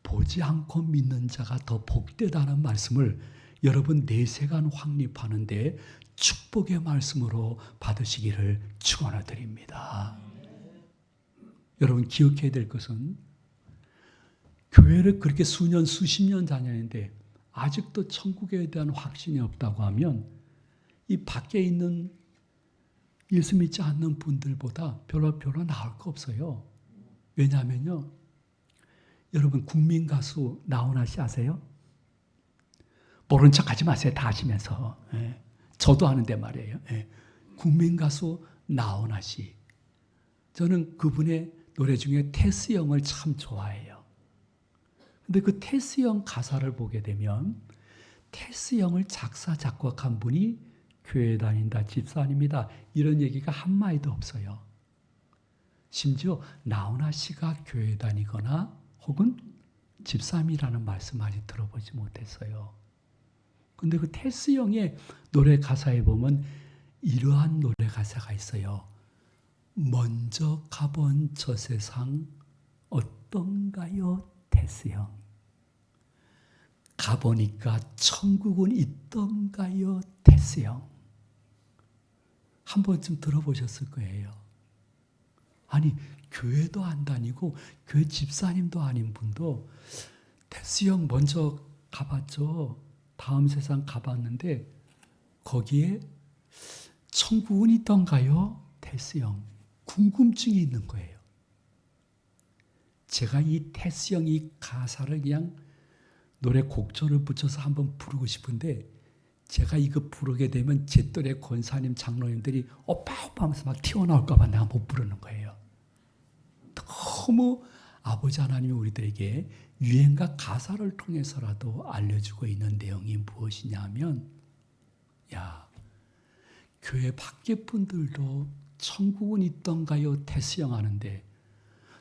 보지 않고 믿는 자가 더 복되다는 말씀을 여러분 내세간 확립하는데 축복의 말씀으로 받으시기를 축원드립니다. 여러분 기억해야 될 것은 교회를 그렇게 수년 수십 년 다녔는데 아직도 천국에 대한 확신이 없다고 하면 이 밖에 있는 예수 믿지 않는 분들보다 별로 나을 거 없어요. 왜냐하면요, 여러분 국민 가수 나훈아 씨 아세요? 모른 척하지 마세요. 다 아시면서. 예. 저도 아는데 말이에요. 예. 국민 가수 나훈아 씨. 저는 그분의 노래 중에 테스 형을 참 좋아해요. 근데 그 테스 형 가사를 보게 되면 테스 형을 작사 작곡한 분이 교회 다닌다 집사님이다 이런 얘기가 한마디도 없어요. 심지어 나훈아 씨가 교회 다니거나 혹은 집사님이라는 말씀 아직 들어보지 못했어요. 근데 그 테스 형의 노래 가사에 보면 이러한 노래 가사가 있어요. 먼저 가본 저 세상 어떤가요, 테스 형? 가보니까 천국은 있던가요, 테스 형? 한 번쯤 들어보셨을 거예요. 아니, 교회도 안 다니고 교회 집사님도 아닌 분도 테스 형 먼저 가봤죠. 다음 세상 가봤는데 거기에 천국은 있던가요? 테스형. 궁금증이 있는 거예요. 제가 이 테스형 가사를 그냥 노래 곡조를 붙여서 한번 부르고 싶은데 제가 이거 부르게 되면 제 또래 권사님 장로님들이 오빠 하면서 막 튀어나올까 봐 내가 못 부르는 거예요. 너무 아버지 하나님이 우리들에게 유행가 가사를 통해서라도 알려주고 있는 내용이 무엇이냐면 교회 밖에 분들도 천국은 있던가요? 테스형 하는데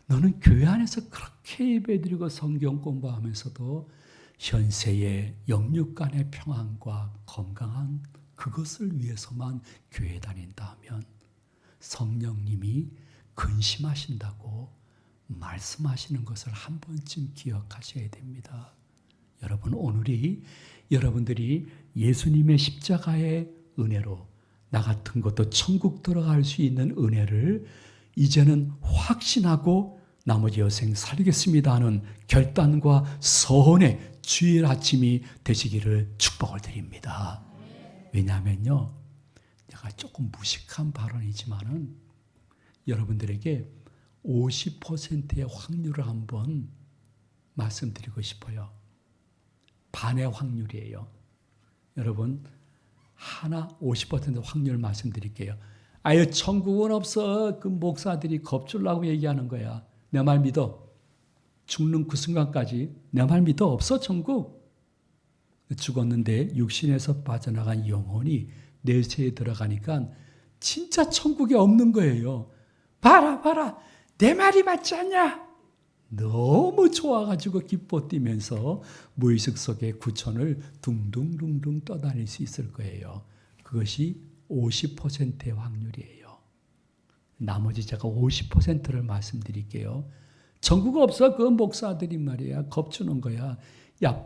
너는 교회 안에서 그렇게 예배드리고 성경 공부하면서도 현세의 영육 간의 평안과 건강한 그것을 위해서만 교회 다닌다 하면 성령님이 근심하신다고 말씀하시는 것을 한 번쯤 기억하셔야 됩니다. 여러분, 오늘이 여러분들이 예수님의 십자가의 은혜로 나 같은 것도 천국 들어갈 수 있는 은혜를 이제는 확신하고 나머지 여생 살리겠습니다 하는 결단과 서원의 주일 아침이 되시기를 축복을 드립니다. 왜냐하면요, 내가 조금 무식한 발언이지만은 여러분들에게 50%의 확률을 한번 말씀드리고 싶어요. 반의 확률이에요. 여러분, 하나 50% 확률 말씀드릴게요. 아유, 천국은 없어. 그 목사들이 겁주려고 얘기하는 거야. 내 말 믿어. 죽는 그 순간까지 내 말 믿어. 없어 천국. 죽었는데 육신에서 빠져나간 영혼이 내세에 들어가니까 진짜 천국이 없는 거예요. 봐라 내 말이 맞지 않냐. 너무 좋아가지고 기뻐 뛰면서 무의식 속의 구천을 둥둥둥둥 떠다닐 수 있을 거예요. 그것이 50%의 확률이에요. 나머지 제가 50%를 말씀드릴게요. 천국 없어. 그 목사들이 말이야 겁주는 거야. 야,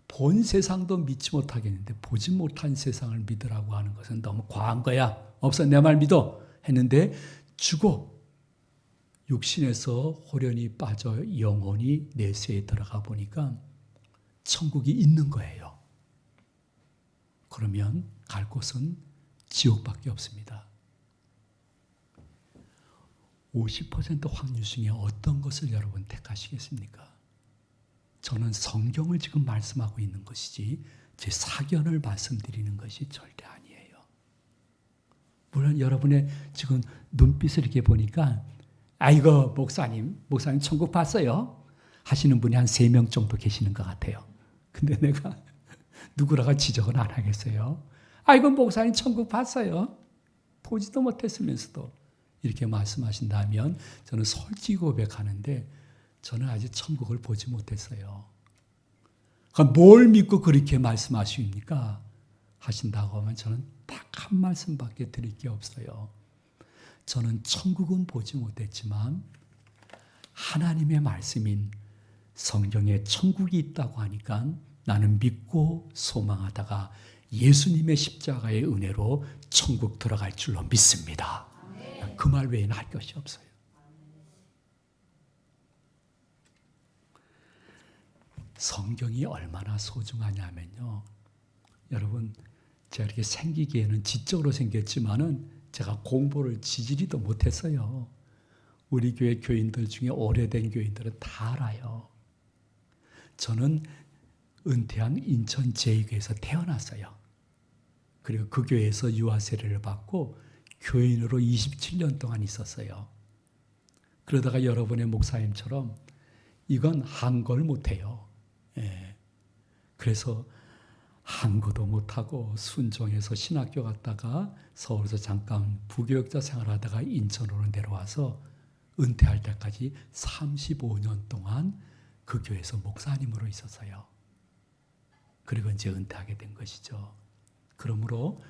본 세상도 믿지 못하겠는데 보지 못한 세상을 믿으라고 하는 것은 너무 과한 거야. 없어. 내 말 믿어. 했는데 죽어. 육신에서 호련히 빠져 영혼이 내세에 들어가 보니까 천국이 있는 거예요. 그러면 갈 곳은 지옥밖에 없습니다. 50% 확률 중에 어떤 것을 여러분 택하시겠습니까? 저는 성경을 지금 말씀하고 있는 것이지 제 사견을 말씀드리는 것이 절대 아니에요. 물론 여러분의 지금 눈빛을 이렇게 보니까 아이고 목사님 천국 봤어요? 하시는 분이 한 3명 정도 계시는 것 같아요. 근데 내가 누구라고 지적은 안 하겠어요. 아이고 목사님 천국 봤어요? 보지도 못했으면서도 이렇게 말씀하신다면 저는 솔직히 고백하는데 저는 아직 천국을 보지 못했어요. 그럼 뭘 믿고 그렇게 말씀하십니까? 하신다고 하면 저는 딱 한 말씀밖에 드릴 게 없어요. 저는 천국은 보지 못했지만 하나님의 말씀인 성경에 천국이 있다고 하니까 나는 믿고 소망하다가 예수님의 십자가의 은혜로 천국 들어갈 줄로 믿습니다. 그 말 외에는 할 것이 없어요. 성경이 얼마나 소중하냐면요. 여러분, 제가 이렇게 생기기에는 지적으로 생겼지만은 제가 공부를 지지리도 못했어요. 우리 교회 교인들 중에 오래된 교인들은 다 알아요. 저는 은퇴한 인천 제2교회에서 태어났어요. 그리고 그 교회에서 유아 세례를 받고 교인으로 27년 동안 있었어요. 그러다가 여러분의 목사님처럼 이건 한글 못해요. 그래서 한국도 못하고 순종해서 신학교 갔다가 서울에서 잠깐 부교육자 생활하다가 인천으로 내려와서 은퇴할 때까지 35년 동안 그 교회에서 목사님으로 있었어요. 그리고 이제 은퇴하게 된 것이죠. 그러므로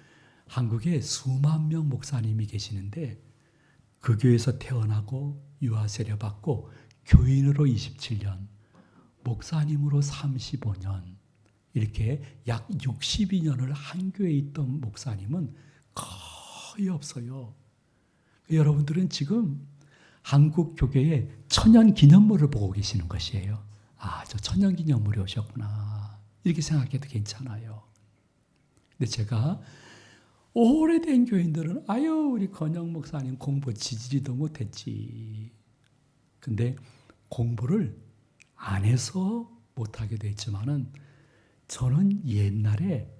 한국에 수만 명 목사님이 계시는데 그 교회에서 태어나고 유아 세례 받고 교인으로 27년, 목사님으로 35년, 이렇게 약 62년을 한 교회에 있던 목사님은 거의 없어요. 여러분들은 지금 한국 교계의 천연 기념물을 보고 계시는 것이에요. 아, 저 천연 기념물이 오셨구나. 이렇게 생각해도 괜찮아요. 근데 제가 오래된 교인들은 아유 우리 건영 목사님 공부 지지리도 못했지. 근데 공부를 안 해서 못하게 됐지만은 저는 옛날에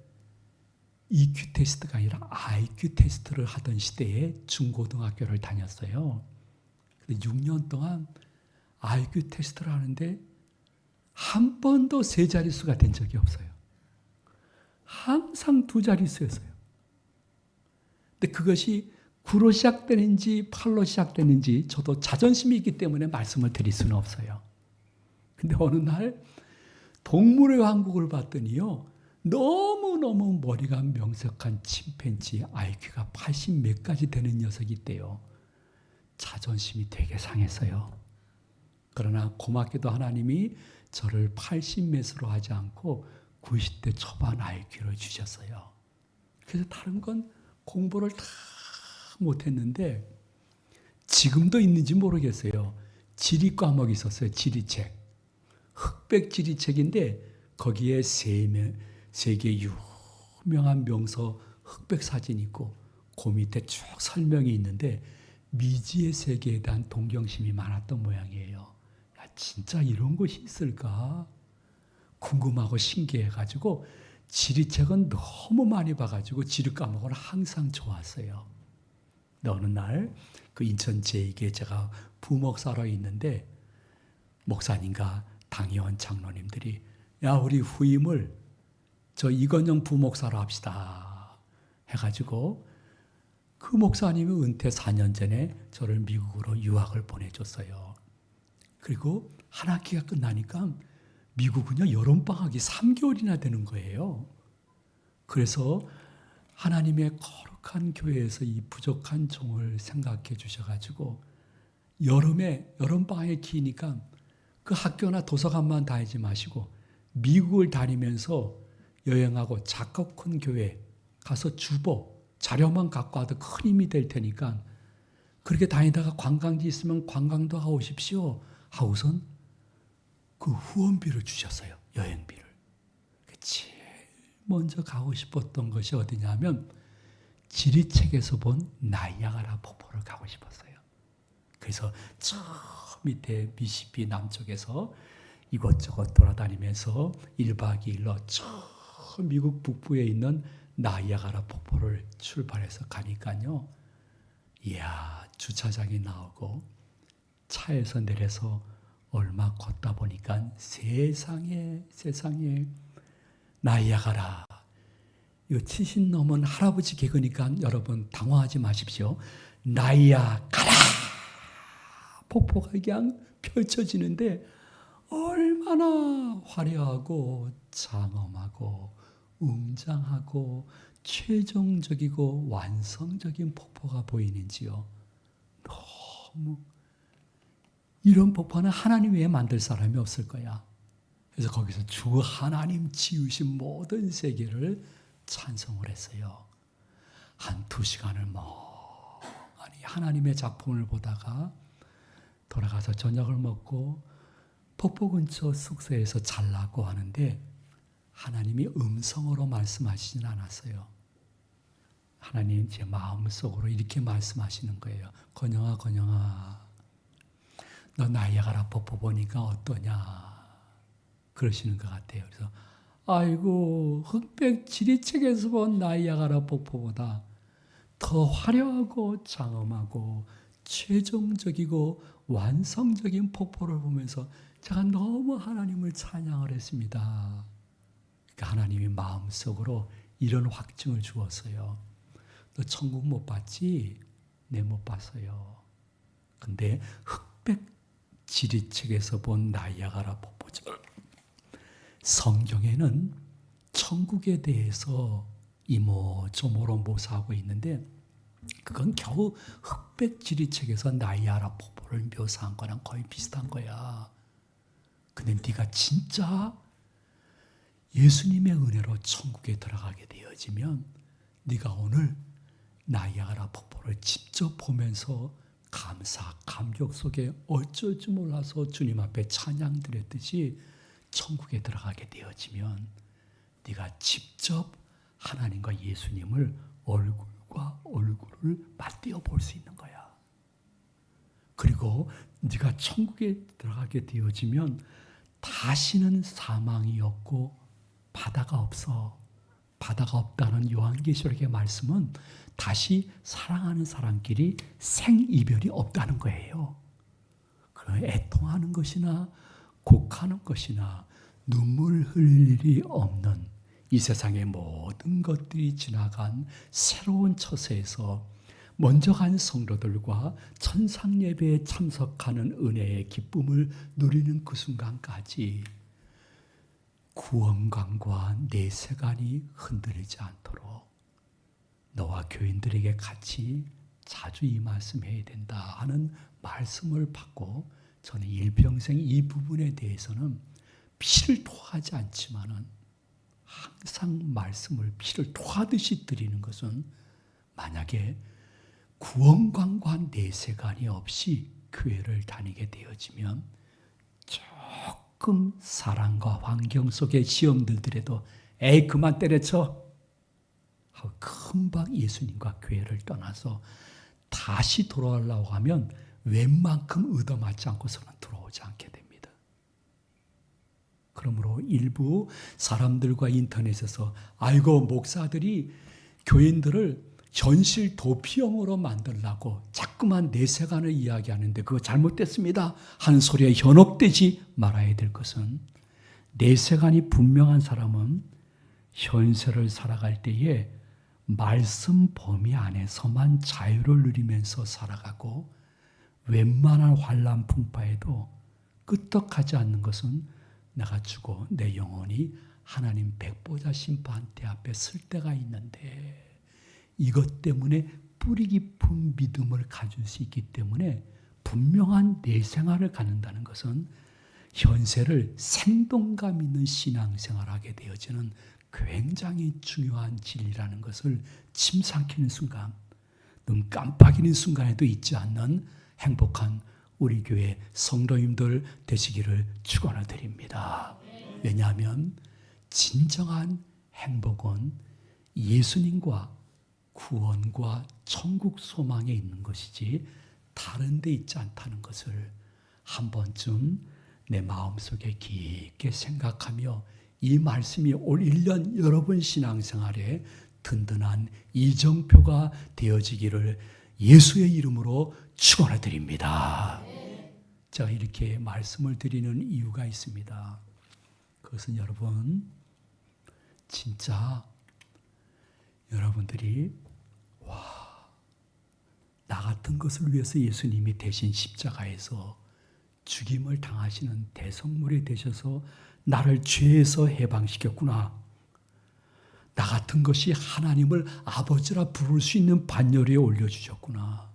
EQ 테스트가 아니라 IQ 테스트를 하던 시대에 중고등학교를 다녔어요. 6년 동안 IQ 테스트를 하는데 한 번도 세 자릿수가 된 적이 없어요. 항상 두 자릿수였어요. 근데 그것이 9로 시작되는지 8로 시작되는지 저도 자존심이 있기 때문에 말씀을 드릴 수는 없어요. 근데 어느 날 동물의 왕국을 봤더니요. 너무너무 머리가 명석한 침팬지 IQ가 80 몇 가지 되는 녀석이 있대요. 자존심이 되게 상했어요. 그러나 고맙게도 하나님이 저를 80 몇으로 하지 않고 90대 초반 IQ를 주셨어요. 그래서 다른 건 공부를 다 못했는데 지금도 있는지 모르겠어요. 지리 과목이 있었어요. 지리책. 흑백 지리책인데 거기에 세계 유명한 명소 흑백 사진이 있고 그 밑에 쭉 설명이 있는데 미지의 세계에 대한 동경심이 많았던 모양이에요. 야, 진짜 이런 것이 있을까? 궁금하고 신기해가지고 지리책은 너무 많이 봐가지고 지리 과목은 항상 좋았어요. 어느 날 그 인천 제2계 제가 부목사로 있는데 목사님과 당의원 장로님들이 야 우리 후임을 저 이건영 부목사로 합시다 해가지고 그 목사님이 은퇴 4년 전에 저를 미국으로 유학을 보내줬어요. 그리고 한 학기가 끝나니까 미국은요 여름방학이 3개월이나 되는 거예요. 그래서 하나님의 거룩한 교회에서 이 부족한 종을 생각해 주셔가지고 여름방학에 기니까 그 학교나 도서관만 다니지 마시고 미국을 다니면서 여행하고 작고 큰 교회 가서 주보 자료만 갖고 와도 큰 힘이 될 테니까 그렇게 다니다가 관광지 있으면 관광도 하고 오십시오 하고선 그 후원비를 주셨어요. 여행비를. 제일 먼저 가고 싶었던 것이 어디냐면 지리책에서 본 나이아가라 폭포를 가고 싶었어요. 그래서 저 밑에 미시피 남쪽에서 이것저것 돌아다니면서 1박 2일로 저 미국 북부에 있는 나이아가라 폭포를 출발해서 가니까요. 이야 주차장이 나오고 차에서 내려서 얼마 걷다 보니까 세상에 나이아가라. 이거 70 넘은 할아버지 개그니까 여러분 당황하지 마십시오. 나이아가라 폭포가 그냥 펼쳐지는데 얼마나 화려하고 장엄하고 웅장하고 최종적이고 완성적인 폭포가 보이는지요. 너무 이런 폭포는 하나님 외에 만들 사람이 없을 거야. 그래서 거기서 주 하나님 지으신 모든 세계를 찬송을 했어요. 한 2시간을 멍하니 하나님의 작품을 보다가 돌아가서 저녁을 먹고 폭포 근처 숙소에서 자려고 하는데 하나님이 음성으로 말씀하시진 않았어요. 하나님 제 마음속으로 이렇게 말씀하시는 거예요. 건영아 너 나이아가라 폭포 보니까 어떠냐 그러시는 것 같아요. 그래서 아이고 흑백 지리책에서 본 나이아가라 폭포보다 더 화려하고 장엄하고 최종적이고 완성적인 폭포를 보면서 제가 너무 하나님을 찬양을 했습니다. 그러니까 하나님이 마음속으로 이런 확증을 주었어요. 너 천국 못 봤지? 네, 못 봤어요. 근데 흑백 지리책에서 본 나이아가라 폭포죠. 성경에는 천국에 대해서 이모저모로 묘사하고 있는데 그건 겨우 흑백 지리책에서 나이아가라 폭포를 묘사한 거랑 거의 비슷한 거야. 근데 네가 진짜 예수님의 은혜로 천국에 들어가게 되어지면 네가 오늘 나이아가라 폭포를 직접 보면서 감사, 감격 속에 어쩔 줄 몰라서 주님 앞에 찬양 드렸듯이 천국에 들어가게 되어지면 네가 직접 하나님과 예수님을 얼굴과 얼굴을 맞대어 볼 수 있는 거야. 그리고 네가 천국에 들어가게 되어지면 다시는 사망이 없고 바다가 없어. 바다가 없다는 요한계시록의 말씀은 다시 사랑하는 사람끼리 생이별이 없다는 거예요. 애통하는 것이나 곡하는 것이나 눈물 흘릴 일이 없는 이 세상의 모든 것들이 지나간 새로운 처세에서 먼저 간 성도들과 천상 예배에 참석하는 은혜의 기쁨을 누리는 그 순간까지 구원관과 내세관이 흔들리지 않도록 너와 교인들에게 같이 자주 이 말씀해야 된다 하는 말씀을 받고 저는 일평생 이 부분에 대해서는 피를 토하지 않지만은 항상 말씀을 피를 토하듯이 드리는 것은 만약에 구원관과 내세관이 없이 교회를 다니게 되어지면 조금 사랑과 환경 속의 시험들 들에도 에이 그만 때려쳐 하고 금방 예수님과 교회를 떠나서 다시 돌아오려고 하면 웬만큼 얻어맞지 않고서는 들어오지 않게 됩니다. 그러므로 일부 사람들과 인터넷에서 아이고 목사들이 교인들을 현실 도피형으로 만들려고 자꾸만 내세관을 이야기하는데 그거 잘못됐습니다 하는 소리에 현혹되지 말아야 될 것은 내세관이 분명한 사람은 현세를 살아갈 때에 말씀 범위 안에서만 자유를 누리면서 살아가고 웬만한 환난 풍파에도 끄떡하지 않는 것은 내가 죽어 내 영혼이 하나님 백보자 심판대 앞에 설 때가 있는데 이것 때문에 뿌리 깊은 믿음을 가질 수 있기 때문에 분명한 내 생활을 갖는다는 것은 현세를 생동감 있는 신앙생활을 하게 되어지는 굉장히 중요한 진리라는 것을 침삭히는 순간, 눈 깜빡이는 순간에도 잊지 않는 행복한 우리 교회 성도님들 되시기를 축원드립니다. 왜냐하면 진정한 행복은 예수님과 구원과 천국 소망에 있는 것이지 다른 데 있지 않다는 것을 한 번쯤 내 마음속에 깊게 생각하며 이 말씀이 올 1년 여러분 신앙생활에 든든한 이정표가 되어지기를 예수의 이름으로 축원드립니다. 제가 이렇게 말씀을 드리는 이유가 있습니다. 그것은 여러분 진짜 여러분들이 나 같은 것을 위해서 예수님이 대신 십자가에서 죽임을 당하시는 대성물이 되셔서 나를 죄에서 해방시켰구나. 나 같은 것이 하나님을 아버지라 부를 수 있는 반열에 올려주셨구나.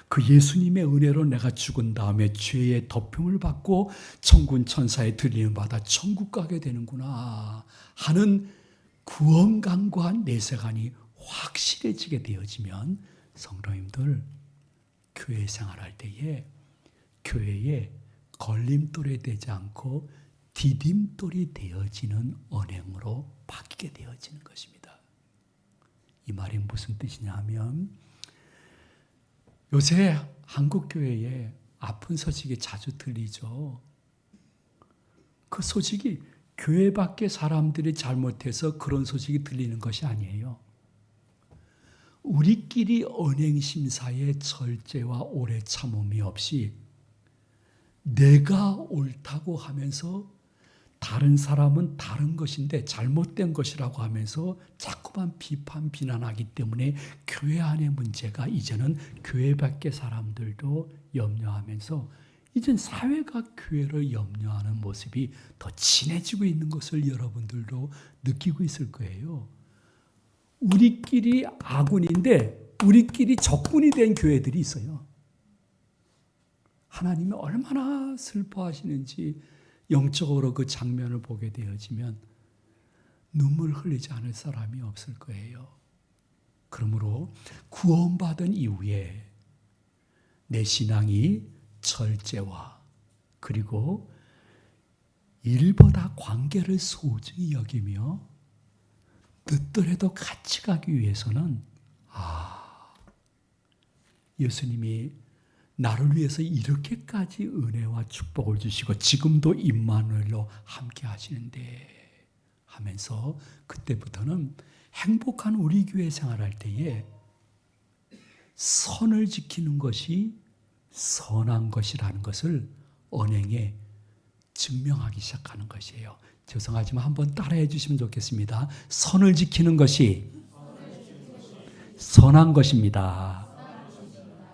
그 예수님의 은혜로 내가 죽은 다음에 죄의 덮임을 받고 천군 천사의 들림을 받아 천국 가게 되는구나 하는 구원감과 내세관이 확실해지게 되어지면 성도님들 교회 생활할 때에 교회에 걸림돌이 되지 않고 디딤돌이 되어지는 언행으로 바뀌게 되어지는 것입니다. 이 말이 무슨 뜻이냐 하면 요새 한국 교회에 아픈 소식이 자주 들리죠. 그 소식이 교회 밖에 사람들이 잘못해서 그런 소식이 들리는 것이 아니에요. 우리끼리 언행심사에 절제와 오래 참음이 없이 내가 옳다고 하면서 다른 사람은 다른 것인데 잘못된 것이라고 하면서 자꾸만 비판, 비난하기 때문에 교회 안의 문제가 이제는 교회 밖의 사람들도 염려하면서 이젠 사회가 교회를 염려하는 모습이 더 진해지고 있는 것을 여러분들도 느끼고 있을 거예요. 우리끼리 아군인데 우리끼리 적군이 된 교회들이 있어요. 하나님이 얼마나 슬퍼하시는지 영적으로 그 장면을 보게 되어지면 눈물 흘리지 않을 사람이 없을 거예요. 그러므로 구원받은 이후에 내 신앙이 절제와 그리고 일보다 관계를 소중히 여기며 늦더라도 같이 가기 위해서는 예수님이 나를 위해서 이렇게까지 은혜와 축복을 주시고 지금도 임마누엘로 함께 하시는데 하면서 그때부터는 행복한 우리 교회 생활할 때에 선을 지키는 것이 선한 것이라는 것을 언행에 증명하기 시작하는 것이에요. 죄송하지만 한번 따라해 주시면 좋겠습니다. 선을 지키는 것이 선한 것입니다.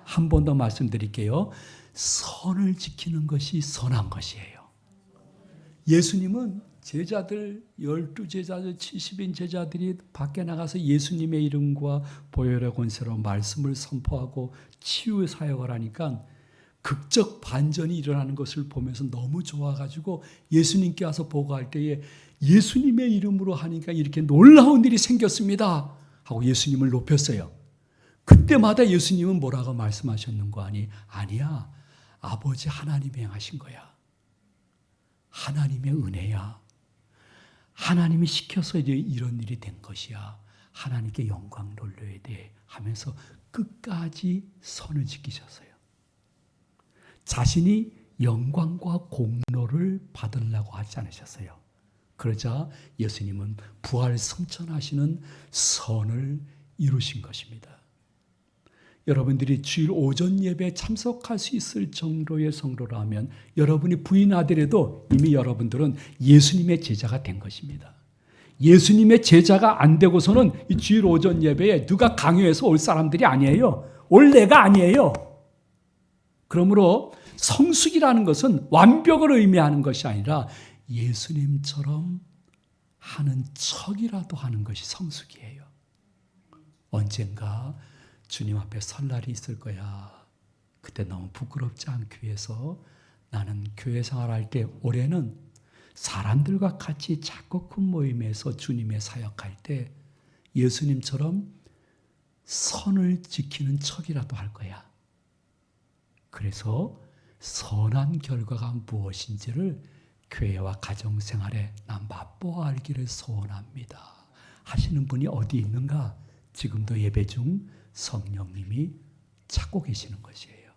한 번 더 말씀드릴게요. 선을 지키는 것이 선한 것이에요. 예수님은 제자들 12제자들 70인 제자들이 밖에 나가서 예수님의 이름과 보혈의 권세로 말씀을 선포하고 치유 사역을 하니까 극적 반전이 일어나는 것을 보면서 너무 좋아가지고 예수님께 와서 보고할 때에 예수님의 이름으로 하니까 이렇게 놀라운 일이 생겼습니다 하고 예수님을 높였어요. 그때마다 예수님은 뭐라고 말씀하셨는 거 아니? 아니야. 아버지 하나님이 행하신 거야. 하나님의 은혜야. 하나님이 시켜서 이제 이런 일이 된 것이야. 하나님께 영광 돌려야 돼 하면서 끝까지 선을 지키셨어요. 자신이 영광과 공로를 받으려고 하지 않으셨어요. 그러자 예수님은 부활 승천하시는 선을 이루신 것입니다. 여러분들이 주일 오전 예배에 참석할 수 있을 정도의 성도라면 여러분이 부인하더라도 이미 여러분들은 예수님의 제자가 된 것입니다. 예수님의 제자가 안 되고서는 이 주일 오전 예배에 누가 강요해서 올 사람들이 아니에요. 올 내가 아니에요. 그러므로 성숙이라는 것은 완벽을 의미하는 것이 아니라 예수님처럼 하는 척이라도 하는 것이 성숙이에요. 언젠가 주님 앞에 설 날이 있을 거야. 그때 너무 부끄럽지 않기 위해서 나는 교회 생활할 때 올해는 사람들과 같이 작고 큰 모임에서 주님의 사역할 때 예수님처럼 선을 지키는 척이라도 할 거야. 그래서 선한 결과가 무엇인지를 교회와 가정생활에 난 맛보아 알기를 소원합니다 하시는 분이 어디 있는가? 지금도 예배 중 성령님이 찾고 계시는 것이에요.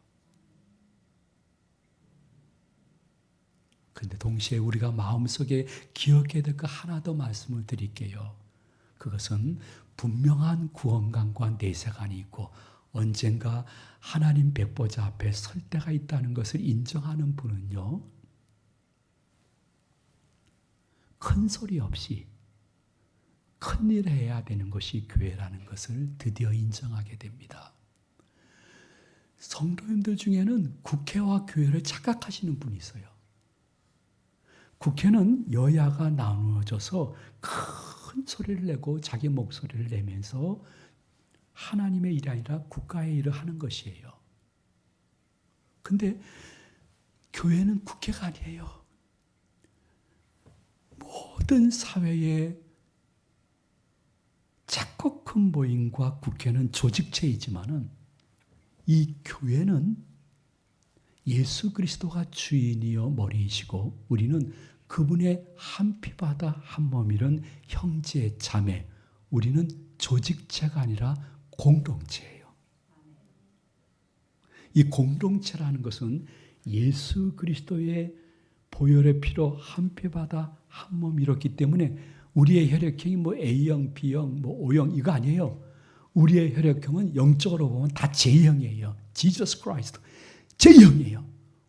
그런데 동시에 우리가 마음속에 기억해야 될 거 하나 더 말씀을 드릴게요. 그것은 분명한 구원관과 내세관이 있고 언젠가 하나님 백보자 앞에 설 때가 있다는 것을 인정하는 분은요, 큰 소리 없이 큰 일을 해야 되는 것이 교회라는 것을 드디어 인정하게 됩니다. 성도님들 중에는 국회와 교회를 착각하시는 분이 있어요. 국회는 여야가 나누어져서 큰 소리를 내고 자기 목소리를 내면서 하나님의 일이 아니라 국가의 일을 하는 것이에요. 근데 교회는 국회가 아니에요. 모든 사회의 작고 큰 모임과 국회는 조직체이지만은 이 교회는 예수 그리스도가 주인이요 머리이시고 우리는 그분의 한 피바다 한 몸이른 형제 자매, 우리는 조직체가 아니라 공동체예요. 이 공동체라는 것은 예수 그리스도의 보혈의 피로 한 피바다 한 몸 이뤘기 때문에 우리의 혈액형이 뭐 A형, B형, 뭐 O형 이거 아니에요. 우리의 혈액형은 영적으로 보면 다 J형이에요. Jesus Christ. J형이에요.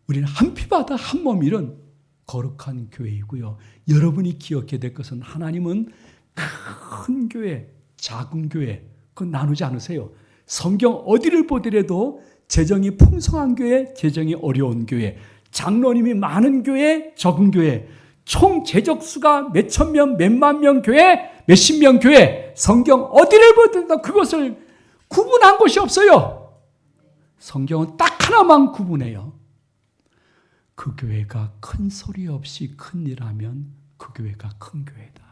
우리는 한 피바다 한 몸 이룬 거룩한 교회이고요. 여러분이 기억해야 될 것은 하나님은 큰 교회, 작은 교회 그건 나누지 않으세요. 성경 어디를 보더라도 재정이 풍성한 교회, 재정이 어려운 교회, 장로님이 많은 교회, 적은 교회, 총 재적수가 몇천 명, 몇만 명 교회, 몇십 명 교회, 성경 어디를 보더라도 그것을 구분한 곳이 없어요. 성경은 딱 하나만 구분해요. 그 교회가 큰 소리 없이 큰 일하면 그 교회가 큰 교회다.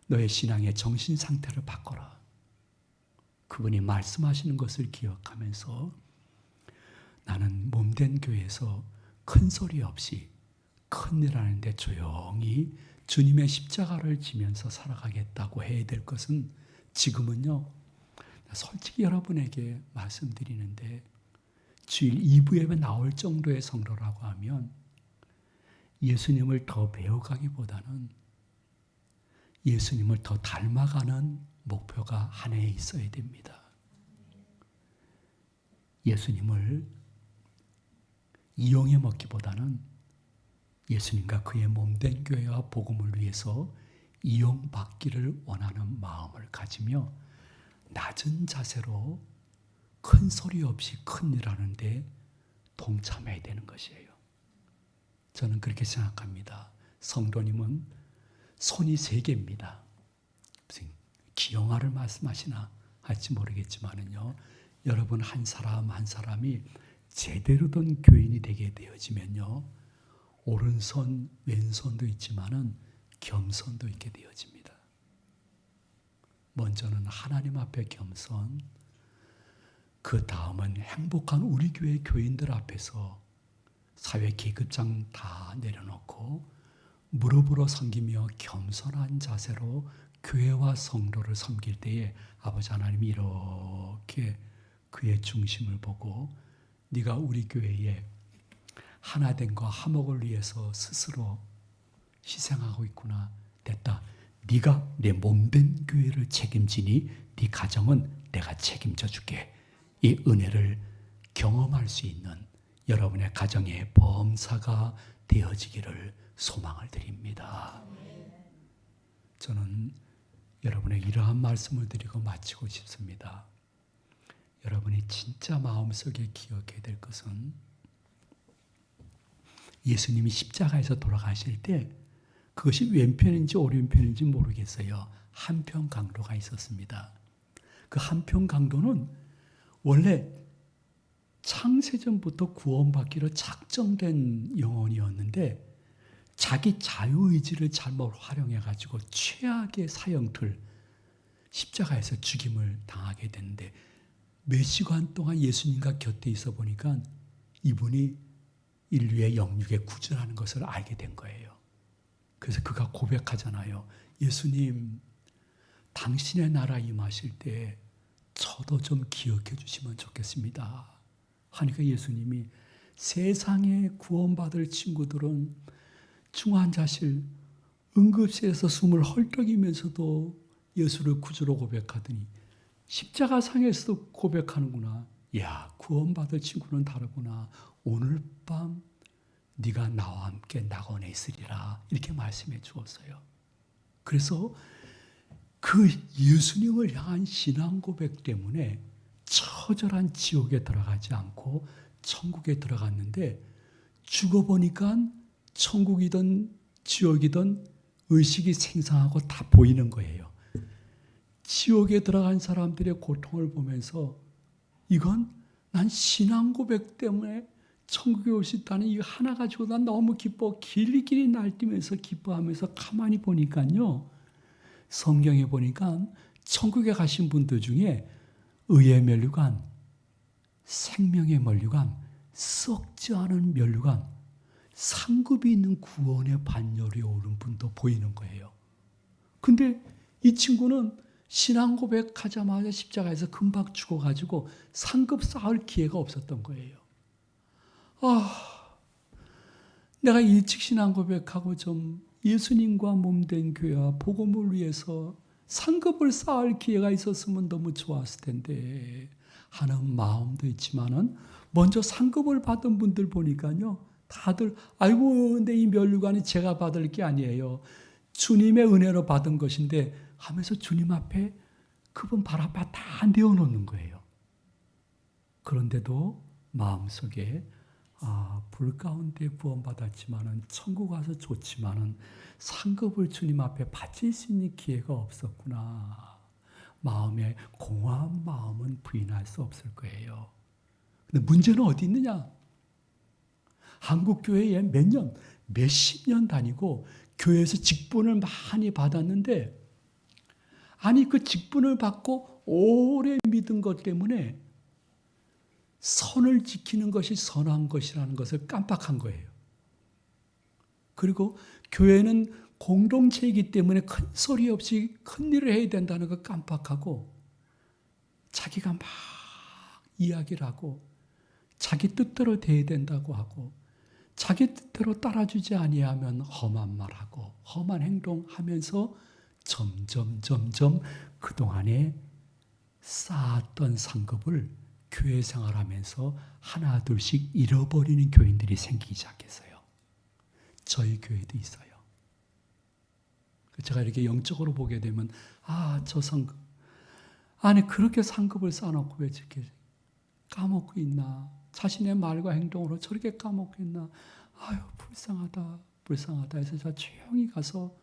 너의 신앙의 정신 상태를 바꿔라. 그분이 말씀하시는 것을 기억하면서 나는 몸된 교회에서 큰 소리 없이 큰 일 하는데 조용히 주님의 십자가를 지면서 살아가겠다고 해야 될 것은 지금은요, 솔직히 여러분에게 말씀드리는데 주일 2부에 나올 정도의 성도라고 하면 예수님을 더 배워가기보다는 예수님을 더 닮아가는 목표가 한 해에 있어야 됩니다. 예수님을 이용해 먹기보다는 예수님과 그의 몸된 교회와 복음을 위해서 이용받기를 원하는 마음을 가지며 낮은 자세로 큰 소리 없이 큰 일 하는데 동참해야 되는 것이에요. 저는 그렇게 생각합니다. 성도님은 손이 세 개입니다. 무슨 기영화를 말씀하시나 할지 모르겠지만은요, 여러분 한 사람 한 사람이 제대로 된 교인이 되게 되어지면요, 오른손 왼손도 있지만은 겸손도 있게 되어집니다. 먼저는 하나님 앞에 겸손, 그 다음은 행복한 우리 교회 교인들 앞에서 사회 계급장 다 내려놓고 무릎으로 섬기며 겸손한 자세로 교회와 성도를 섬길 때에 아버지 하나님이 이렇게 그의 중심을 보고 네가 우리 교회에 하나됨과 화목을 위해서 스스로 희생하고 있구나. 됐다. 네가 내 몸된 교회를 책임지니 네 가정은 내가 책임져 줄게. 이 은혜를 경험할 수 있는 여러분의 가정의 범사가 되어지기를 소망을 드립니다. 저는 여러분의 이러한 말씀을 드리고 마치고 싶습니다. 여러분이 진짜 마음속에 기억해야 될 것은 예수님이 십자가에서 돌아가실 때 그것이 왼편인지 오른편인지 모르겠어요. 한편 강도가 있었습니다. 그 한편 강도는 원래 창세전부터 구원받기로 작정된 영혼이었는데 자기 자유의지를 잘못 활용해가지고 최악의 사형틀 십자가에서 죽임을 당하게 되는데 몇 시간 동안 예수님과 곁에 있어 보니까 이분이 인류의 영육에 구준하는 것을 알게 된 거예요. 그래서 그가 고백하잖아요. 예수님, 당신의 나라 임하실 때 저도 좀 기억해 주시면 좋겠습니다. 하니까 예수님이 세상에 구원받을 친구들은 중환자실 응급실에서 숨을 헐떡이면서도 예수를 구주로 고백하더니 십자가 상에서도 고백하는구나. 야, 구원받을 친구는 다르구나. 오늘 밤 네가 나와 함께 낙원에 있으리라. 이렇게 말씀해 주었어요. 그래서 그 예수님을 향한 신앙 고백 때문에 처절한 지옥에 들어가지 않고 천국에 들어갔는데 죽어보니까 천국이든 지옥이든 의식이 생생하고 다 보이는 거예요. 지옥에 들어간 사람들의 고통을 보면서 이건 난 신앙 고백 때문에 천국에 올 수 있다는 이 하나 가지고 난 너무 기뻐. 길이길이 날뛰면서 기뻐하면서 가만히 보니까요. 성경에 보니까 천국에 가신 분들 중에 의의 면류관, 생명의 면류관, 썩지 않은 면류관, 상급이 있는 구원의 반열에 오른 분도 보이는 거예요. 근데 이 친구는 신앙 고백하자마자 십자가에서 금방 죽어가지고 상급 쌓을 기회가 없었던 거예요. 내가 일찍 신앙 고백하고 좀 예수님과 몸된 교회와 복음을 위해서 상급을 쌓을 기회가 있었으면 너무 좋았을 텐데 하는 마음도 있지만은 먼저 상급을 받은 분들 보니까요. 다들 아이고 근데 이 면류관이 제가 받을 게 아니에요. 주님의 은혜로 받은 것인데 하면서 주님 앞에 그분 발 앞에 다 내어놓는 거예요. 그런데도 마음속에 불 가운데 구원받았지만은 천국 가서 좋지만은 상급을 주님 앞에 바칠 수 있는 기회가 없었구나. 마음에 공허한 마음은 부인할 수 없을 거예요. 근데 문제는 어디 있느냐? 한국 교회에 몇십 년 다니고 교회에서 직분을 많이 받았는데 아니 그 직분을 받고 오래 믿은 것 때문에 선을 지키는 것이 선한 것이라는 것을 깜빡한 거예요. 그리고 교회는 공동체이기 때문에 큰 소리 없이 큰 일을 해야 된다는 걸 깜빡하고 자기가 막 이야기를 하고 자기 뜻대로 돼야 된다고 하고 자기 뜻대로 따라주지 아니하면 험한 말하고 험한 행동하면서 점점 그동안에 쌓았던 상급을 교회 생활하면서 하나 둘씩 잃어버리는 교인들이 생기기 시작했어요. 저희 교회도 있어요. 제가 이렇게 영적으로 보게 되면 저 상급 아니 그렇게 상급을 쌓아놓고 왜 저렇게 까먹고 있나, 자신의 말과 행동으로 저렇게 까먹고 있나, 아유 불쌍하다 해서 제가 조용히 가서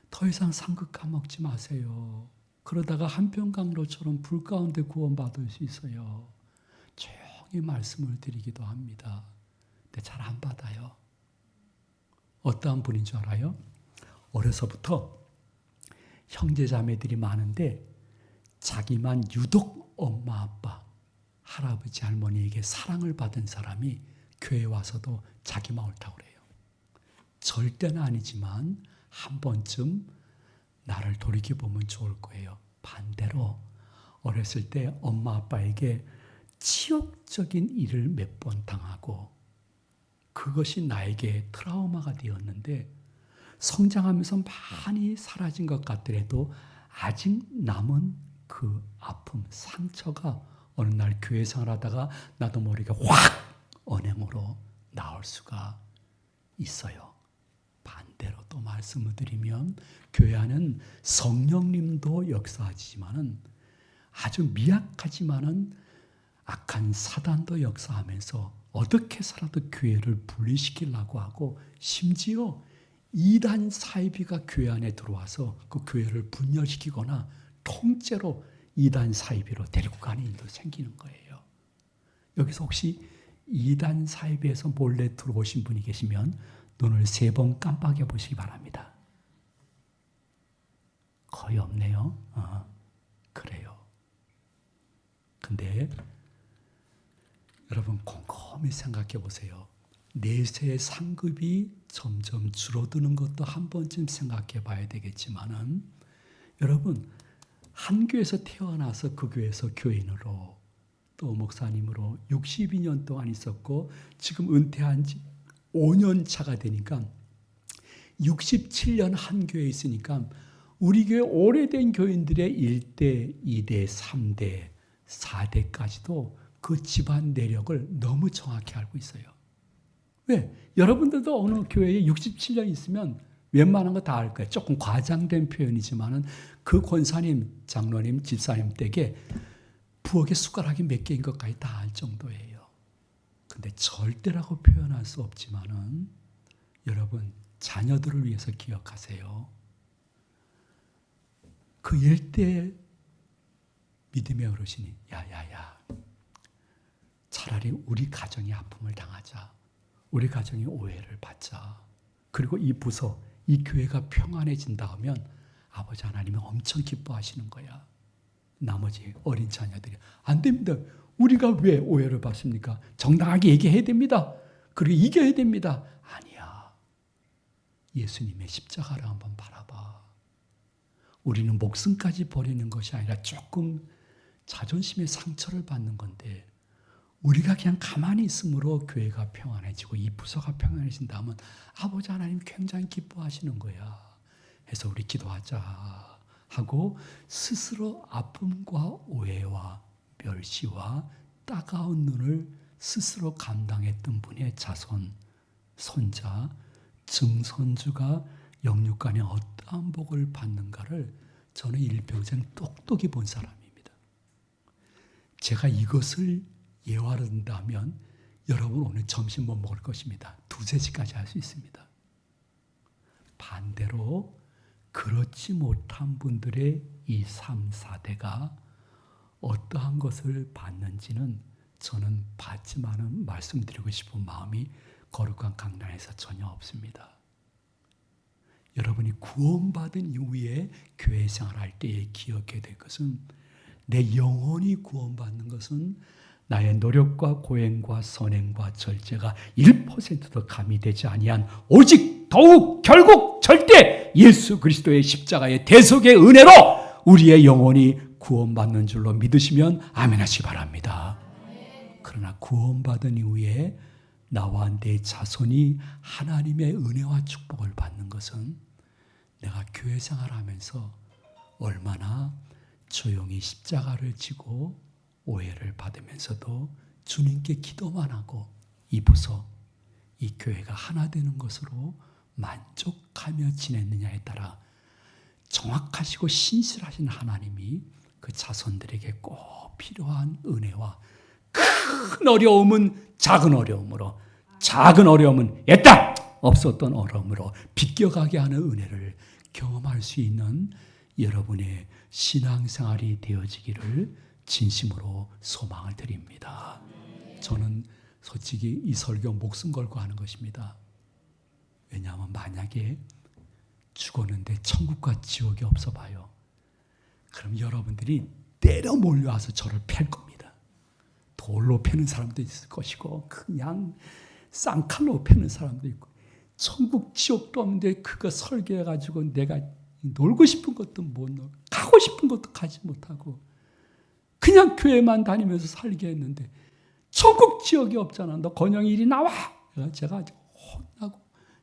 더 이상 상급 까먹지 마세요. 그러다가 한평강로처럼 불 가운데 구원받을 수 있어요. 조용히 말씀을 드리기도 합니다. 근데 잘 안 받아요. 어떠한 분인 줄 알아요? 어려서부터 형제자매들이 많은데 자기만 유독 엄마 아빠 할아버지 할머니에게 사랑을 받은 사람이 교회 와서도 자기만 옳다고 그래요. 절대는 아니지만 한 번쯤 나를 돌이켜보면 좋을 거예요. 반대로 어렸을 때 엄마 아빠에게 치욕적인 일을 몇 번 당하고 그것이 나에게 트라우마가 되었는데 성장하면서 많이 사라진 것 같더라도 아직 남은 그 아픔, 상처가 어느 날 교회 생활하다가 나도 모르게 확 언행으로 나올 수가 있어요. 반대로 또 말씀을 드리면 교회 안은 성령님도 역사하지만은 아주 미약하지만은 악한 사단도 역사하면서 어떻게 살아도 교회를 분리시키려고 하고 심지어 이단 사이비가 교회 안에 들어와서 그 교회를 분열시키거나 통째로 이단 사이비로 데리고 가는 일도 생기는 거예요. 여기서 혹시 이단 사이비에서 몰래 들어오신 분이 계시면 눈을 3번 깜빡여 보시기 바랍니다. 거의 없네요. 그래요. 근데 여러분 곰곰이 생각해 보세요. 내세의 상급이 점점 줄어드는 것도 한 번쯤 생각해 봐야 되겠지만은 여러분 한 교회에서 태어나서 그 교회에서 교인으로 또 목사님으로 62년 동안 있었고 지금 은퇴한 지 5년 차가 되니까 67년 한 교회에 있으니까 우리 교회 오래된 교인들의 1대, 2대, 3대, 4대까지도 그 집안 내력을 너무 정확히 알고 있어요. 왜? 여러분들도 어느 교회에 67년 있으면 웬만한 거 다 알 거예요. 조금 과장된 표현이지만은 그 권사님, 장로님, 집사님 댁에 부엌에 숟가락이 몇 개인 것까지 다 알 정도예요. 근데 절대라고 표현할 수 없지만은 여러분 자녀들을 위해서 기억하세요. 그 일대 믿음의 어르신이 야야야 차라리 우리 가정이 아픔을 당하자. 우리 가정이 오해를 받자. 그리고 이 부서, 이 교회가 평안해진다 하면 아버지 하나님은 엄청 기뻐하시는 거야. 나머지 어린 자녀들이 안 됩니다. 우리가 왜 오해를 받습니까? 정당하게 얘기해야 됩니다. 그리고 이겨야 됩니다. 아니야. 예수님의 십자가를 한번 바라봐. 우리는 목숨까지 버리는 것이 아니라 조금 자존심의 상처를 받는 건데 우리가 그냥 가만히 있음으로 교회가 평안해지고 이 부서가 평안해진다 하면 아버지 하나님 굉장히 기뻐하시는 거야. 해서 우리 기도하자 하고 스스로 아픔과 오해와 멸시와 따가운 눈을 스스로 감당했던 분의 자손, 손자, 증손주가 영육간에 어떠한 복을 받는가를 저는 일평생 똑똑히 본 사람입니다. 제가 이것을 예화한다면 여러분 오늘 점심 뭐 먹을 것입니다. 2-3시까지 할 수 있습니다. 반대로 그렇지 못한 분들의 이 3, 4대가 어떠한 것을 받는지는 저는 받지만은 말씀드리고 싶은 마음이 거룩한 강단에서 전혀 없습니다. 여러분이 구원받은 이후에 교회 생활할 때에 기억해야 될 것은 내 영혼이 구원받는 것은 나의 노력과 고행과 선행과 절제가 1%도 가미되지 아니한 오직 더욱 결국 절대 예수 그리스도의 십자가의 대속의 은혜로 우리의 영혼이 구원받는 줄로 믿으시면 아멘 하시기 바랍니다. 그러나 구원받은 이후에 나와 내 자손이 하나님의 은혜와 축복을 받는 것은 내가 교회 생활하면서 얼마나 조용히 십자가를 지고 오해를 받으면서도 주님께 기도만 하고 입어서 이 교회가 하나 되는 것으로 만족하며 지냈느냐에 따라 정확하시고 신실하신 하나님이 그 자손들에게 꼭 필요한 은혜와 큰 어려움은 작은 어려움으로, 작은 어려움은 애딱 없었던 어려움으로 비껴가게 하는 은혜를 경험할 수 있는 여러분의 신앙생활이 되어지기를 진심으로 소망을 드립니다. 저는 솔직히 이 설교 목숨 걸고 하는 것입니다. 왜냐하면 만약에 죽었는데 천국과 지옥이 없어 봐요. 그럼 여러분들이 때려 몰려와서 저를 팰 겁니다. 돌로 패는 사람도 있을 것이고 그냥 쌍칼로 패는 사람도 있고 천국 지옥도 없는데 그거 설계해가지고 내가 놀고 싶은 것도 못 놀고 가고 싶은 것도 가지 못하고 그냥 교회만 다니면서 살게 했는데 천국 지옥이 없잖아. 너 건영이 이리 나와. 제가 혼나고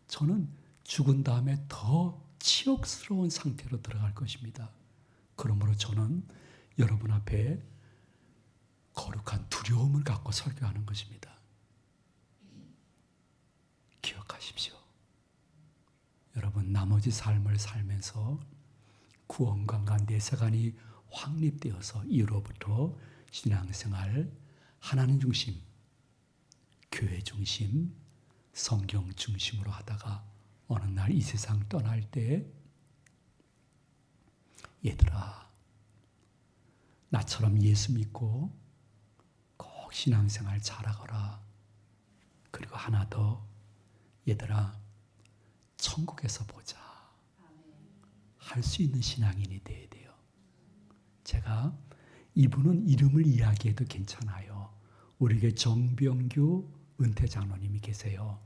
저는 죽은 다음에 더 치욕스러운 상태로 들어갈 것입니다. 그러므로 저는 여러분 앞에 거룩한 두려움을 갖고 설교하는 것입니다. 기억하십시오. 여러분 나머지 삶을 살면서 구원관과 내세관이 확립되어서 이후로부터 신앙생활 하나님 중심, 교회 중심, 성경 중심으로 하다가 어느 날 이 세상 떠날 때 얘들아 나처럼 예수 믿고 꼭 신앙생활 잘하거라. 그리고 하나 더 얘들아 천국에서 보자. 할 수 있는 신앙인이 돼야 돼요. 제가 이분은 이름을 이야기해도 괜찮아요. 우리 교회 정병규 은퇴 장로님이 계세요.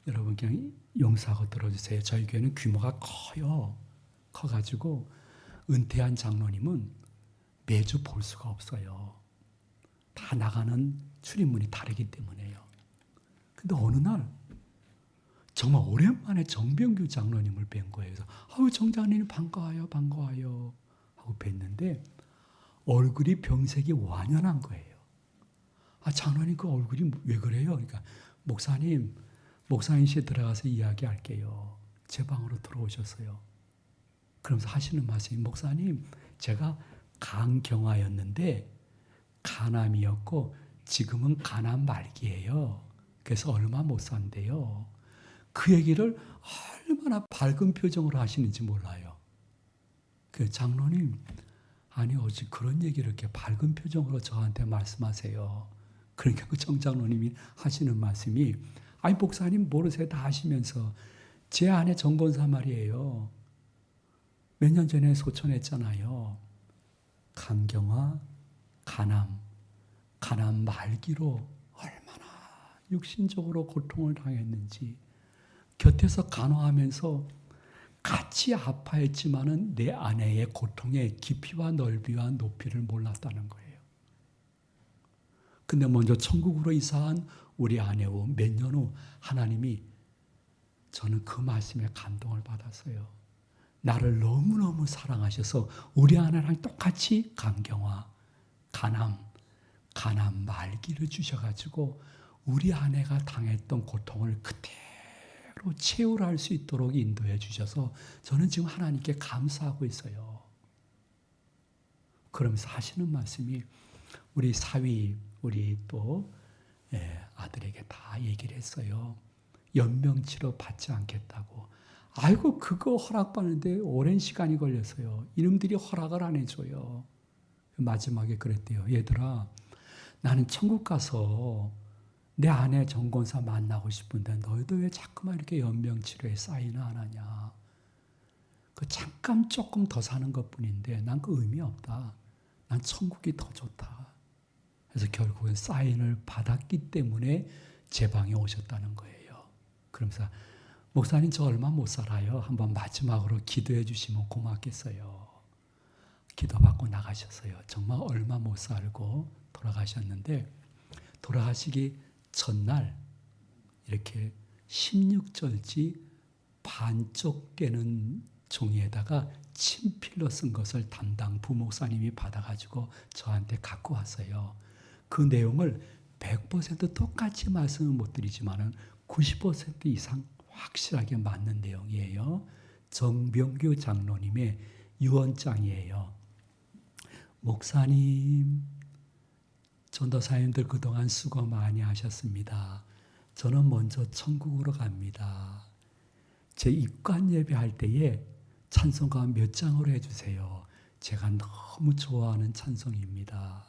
여러분 그냥 용서하고 들어주세요. 저희 교회는 규모가 커요. 커가지고 은퇴한 장로님은 매주 볼 수가 없어요. 다 나가는 출입문이 다르기 때문에요. 근데 어느 날 정말 오랜만에 정병규 장로님을 뵌 거예요. 그래서 아유 정 장로님 반가워요 반가워요 하고 뵀는데 얼굴이 병색이 완연한 거예요. 아 장로님 그 얼굴이 왜 그래요? 그러니까 목사님실에 들어가서 이야기할게요. 제 방으로 들어오셨어요. 그러면서 하시는 말씀이 목사님 제가 간경화였는데 간암이었고 지금은 간암 말기예요. 그래서 얼마 못 산대요. 그 얘기를 얼마나 밝은 표정으로 하시는지 몰라요. 그 장로님 아니 어찌 그런 얘기를 이렇게 밝은 표정으로 저한테 말씀하세요. 그러니까 그 정장로님이 하시는 말씀이 아니 목사님 모르세요 다 하시면서 제 아내 정권사 말이에요. 몇 년 전에 소천했잖아요. 간경화, 간암 말기로 얼마나 육신적으로 고통을 당했는지 곁에서 간호하면서 같이 아파했지만은 내 아내의 고통의 깊이와 넓이와 높이를 몰랐다는 거예요. 근데 먼저 천국으로 이사한 우리 아내 후 몇 년 후 하나님이 저는 그 말씀에 감동을 받았어요. 나를 너무너무 사랑하셔서 우리 아내랑 똑같이 간경화, 간암 말기를 주셔가지고 우리 아내가 당했던 고통을 그대로 체울할 수 있도록 인도해 주셔서 저는 지금 하나님께 감사하고 있어요. 그러면서 하시는 말씀이 우리 사위, 우리 또 아들에게 다 얘기를 했어요. 연명치료 받지 않겠다고. 아이고 그거 허락받는데 오랜 시간이 걸렸어요. 이놈들이 허락을 안 해줘요. 마지막에 그랬대요. 얘들아 나는 천국 가서 내 아내 정권사 만나고 싶은데 너희들 왜 자꾸만 이렇게 연명치료에 사인을 안 하냐. 그 잠깐 조금 더 사는 것뿐인데 난 그 의미 없다. 난 천국이 더 좋다. 그래서 결국은 사인을 받았기 때문에 제 방에 오셨다는 거예요. 그러면서 목사님 저 얼마 못 살아요. 한번 마지막으로 기도해 주시면 고맙겠어요. 기도받고 나가셨어요. 정말 얼마 못 살고 돌아가셨는데 돌아가시기 전날 이렇게 16절지 반쪽 되는 종이에다가 친필로 쓴 것을 담당 부목사님이 받아가지고 저한테 갖고 왔어요. 그 내용을 100% 똑같이 말씀을 못 드리지만은 90% 이상 확실하게 맞는 내용이에요. 정병규 장로님의 유언장이에요. 목사님, 전도사님들 그동안 수고 많이 하셨습니다. 저는 먼저 천국으로 갑니다. 제 입관 예배할 때에 찬송가 몇 장으로 해주세요. 제가 너무 좋아하는 찬송입니다.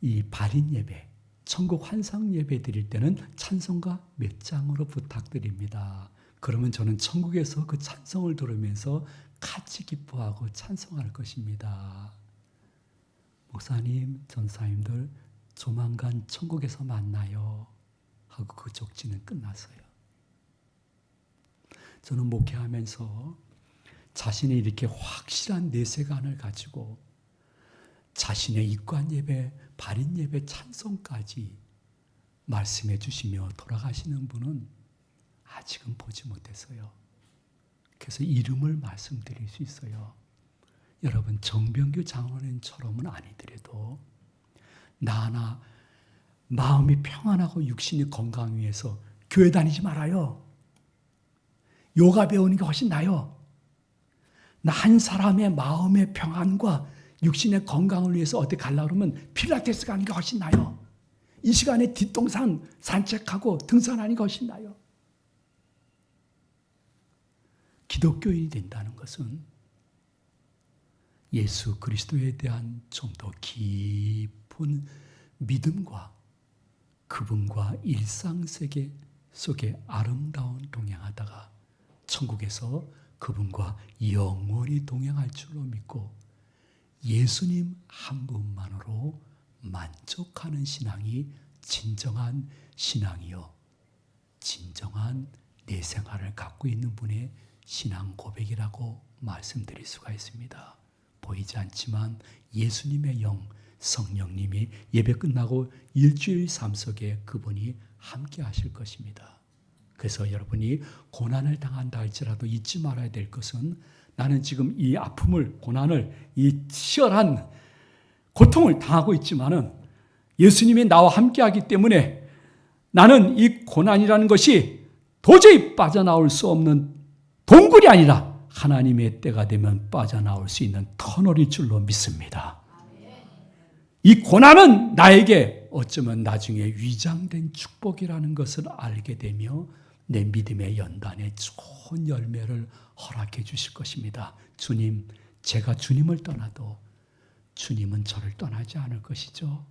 이 발인 예배, 천국 환상 예배 드릴 때는 찬송가 몇 장으로 부탁드립니다. 그러면 저는 천국에서 그 찬송을 들으면서 같이 기뻐하고 찬송할 것입니다. 목사님, 전사님들 조만간 천국에서 만나요. 하고 그 족지는 끝났어요. 저는 목회하면서 자신의 이렇게 확실한 내세관을 가지고 자신의 입관 예배, 발인 예배 찬송까지 말씀해 주시며 돌아가시는 분은 아직은 보지 못했어요. 그래서 이름을 말씀드릴 수 있어요. 여러분, 정병규 장로님처럼은 아니더라도 나 하나 마음이 평안하고 육신이 건강 위해서 교회 다니지 말아요. 요가 배우는 게 훨씬 나아요. 나 한 사람의 마음의 평안과 육신의 건강을 위해서 어디 가려고 그러면 필라테스 가는 게 훨씬 나아요. 이 시간에 뒷동산 산책하고 등산하는 게 훨씬 나아요. 기독교인이 된다는 것은 예수 그리스도에 대한 좀 더 깊은 믿음과 그분과 일상세계 속에 아름다운 동행하다가 천국에서 그분과 영원히 동행할 줄로 믿고 예수님 한 분만으로 만족하는 신앙이 진정한 신앙이요, 진정한 내 생활을 갖고 있는 분의 신앙 고백이라고 말씀드릴 수가 있습니다. 보이지 않지만 예수님의 영, 성령님이 예배 끝나고 일주일 삶 속에 그분이 함께 하실 것입니다. 그래서 여러분이 고난을 당한다 할지라도 잊지 말아야 될 것은 나는 지금 이 아픔을, 고난을, 이 치열한 고통을 당하고 있지만은 예수님이 나와 함께 하기 때문에 나는 이 고난이라는 것이 도저히 빠져나올 수 없는 동굴이 아니라 하나님의 때가 되면 빠져나올 수 있는 터널일 줄로 믿습니다. 이 고난은 나에게 어쩌면 나중에 위장된 축복이라는 것을 알게 되며 내 믿음의 연단에 좋은 열매를 허락해 주실 것입니다. 주님, 제가 주님을 떠나도 주님은 저를 떠나지 않을 것이죠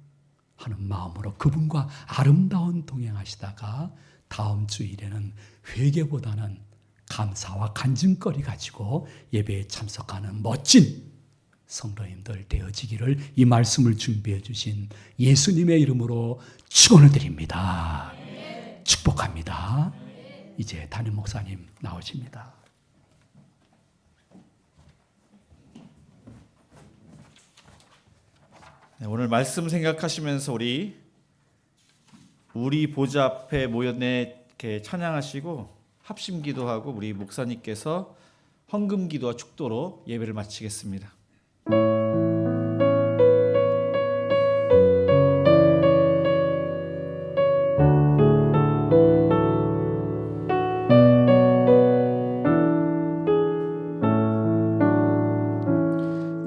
하는 마음으로 그분과 아름다운 동행하시다가 다음 주일에는 회개보다는 감사와 간증거리 가지고 예배에 참석하는 멋진 성도님들 되어지기를 이 말씀을 준비해 주신 예수님의 이름으로 축원을 드립니다. 축복합니다. 이제 담임 목사님 나오십니다.
네, 오늘 말씀 생각하시면서 우리 보좌 앞에 모였네 이렇게 찬양하시고 합심 기도하고 우리 목사님께서 헌금 기도와 축도로 예배를 마치겠습니다.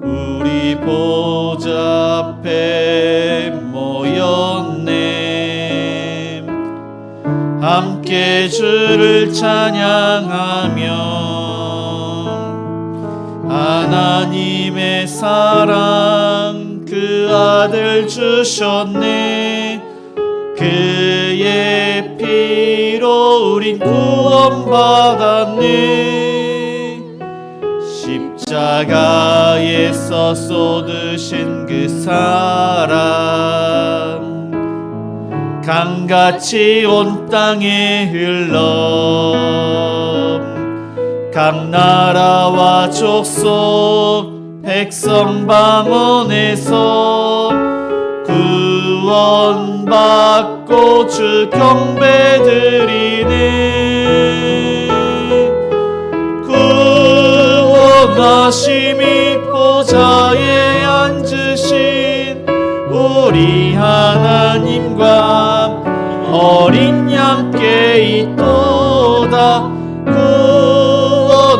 우리 보좌 앞에 모였네 함께 주를 찬양하며 하나님의 사랑 그 아들 주셨네 그의 피로 우린 구원받았네 십자가 십자가에서 쏟으신 그 사랑 강같이 온 땅에 흘러 각 나라와 족속 백성 방언에서 구원받고 주 경배드리네. 구원하심이 보좌에 앉으신 우리 하나님과 어린 양께 있도다.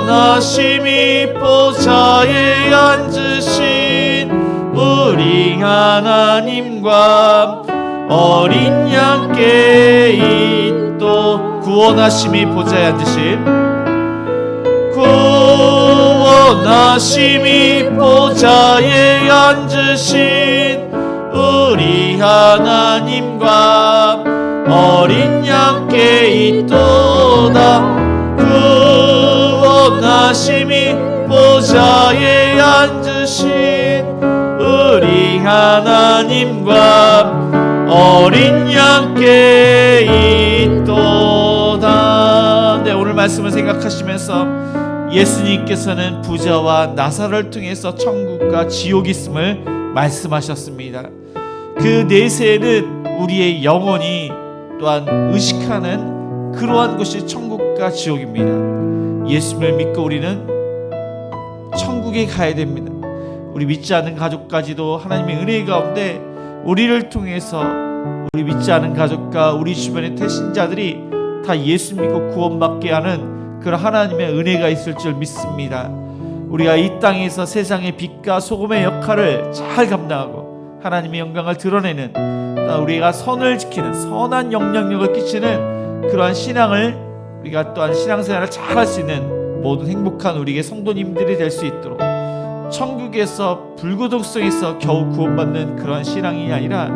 구원하심이 보좌에 앉으신 우리 하나님과 어린 양께 있도. 구원하심이 보좌에 앉으신, 구원하심이 보좌에 앉으신 우리 하나님과 어린 양께 있도다. 구원하심이 보좌에 앉으신 우리 하나님과 어린 양께 있도다. 네, 오늘 말씀을 생각하시면서 예수님께서는 부자와 나사로를 통해서 천국과 지옥이 있음을 말씀하셨습니다. 그 내세에는 우리의 영혼이 또한 의식하는 그러한 곳이 천국과 지옥입니다. 예수님을 믿고 우리는 천국에 가야 됩니다. 우리 믿지 않는 가족까지도 하나님의 은혜 가운데 우리를 통해서 우리 믿지 않은 가족과 우리 주변의 태신자들이 다 예수 믿고 구원받게 하는 그런 하나님의 은혜가 있을 줄 믿습니다. 우리가 이 땅에서 세상의 빛과 소금의 역할을 잘 감당하고 하나님의 영광을 드러내는, 우리가 선을 지키는 선한 영향력을 끼치는 그러한 신앙을, 우리가 또한 신앙생활을 잘 할 수 있는 모든 행복한 우리의 성도님들이 될 수 있도록, 천국에서 불구동성에서 겨우 구원받는 그러한 신앙이 아니라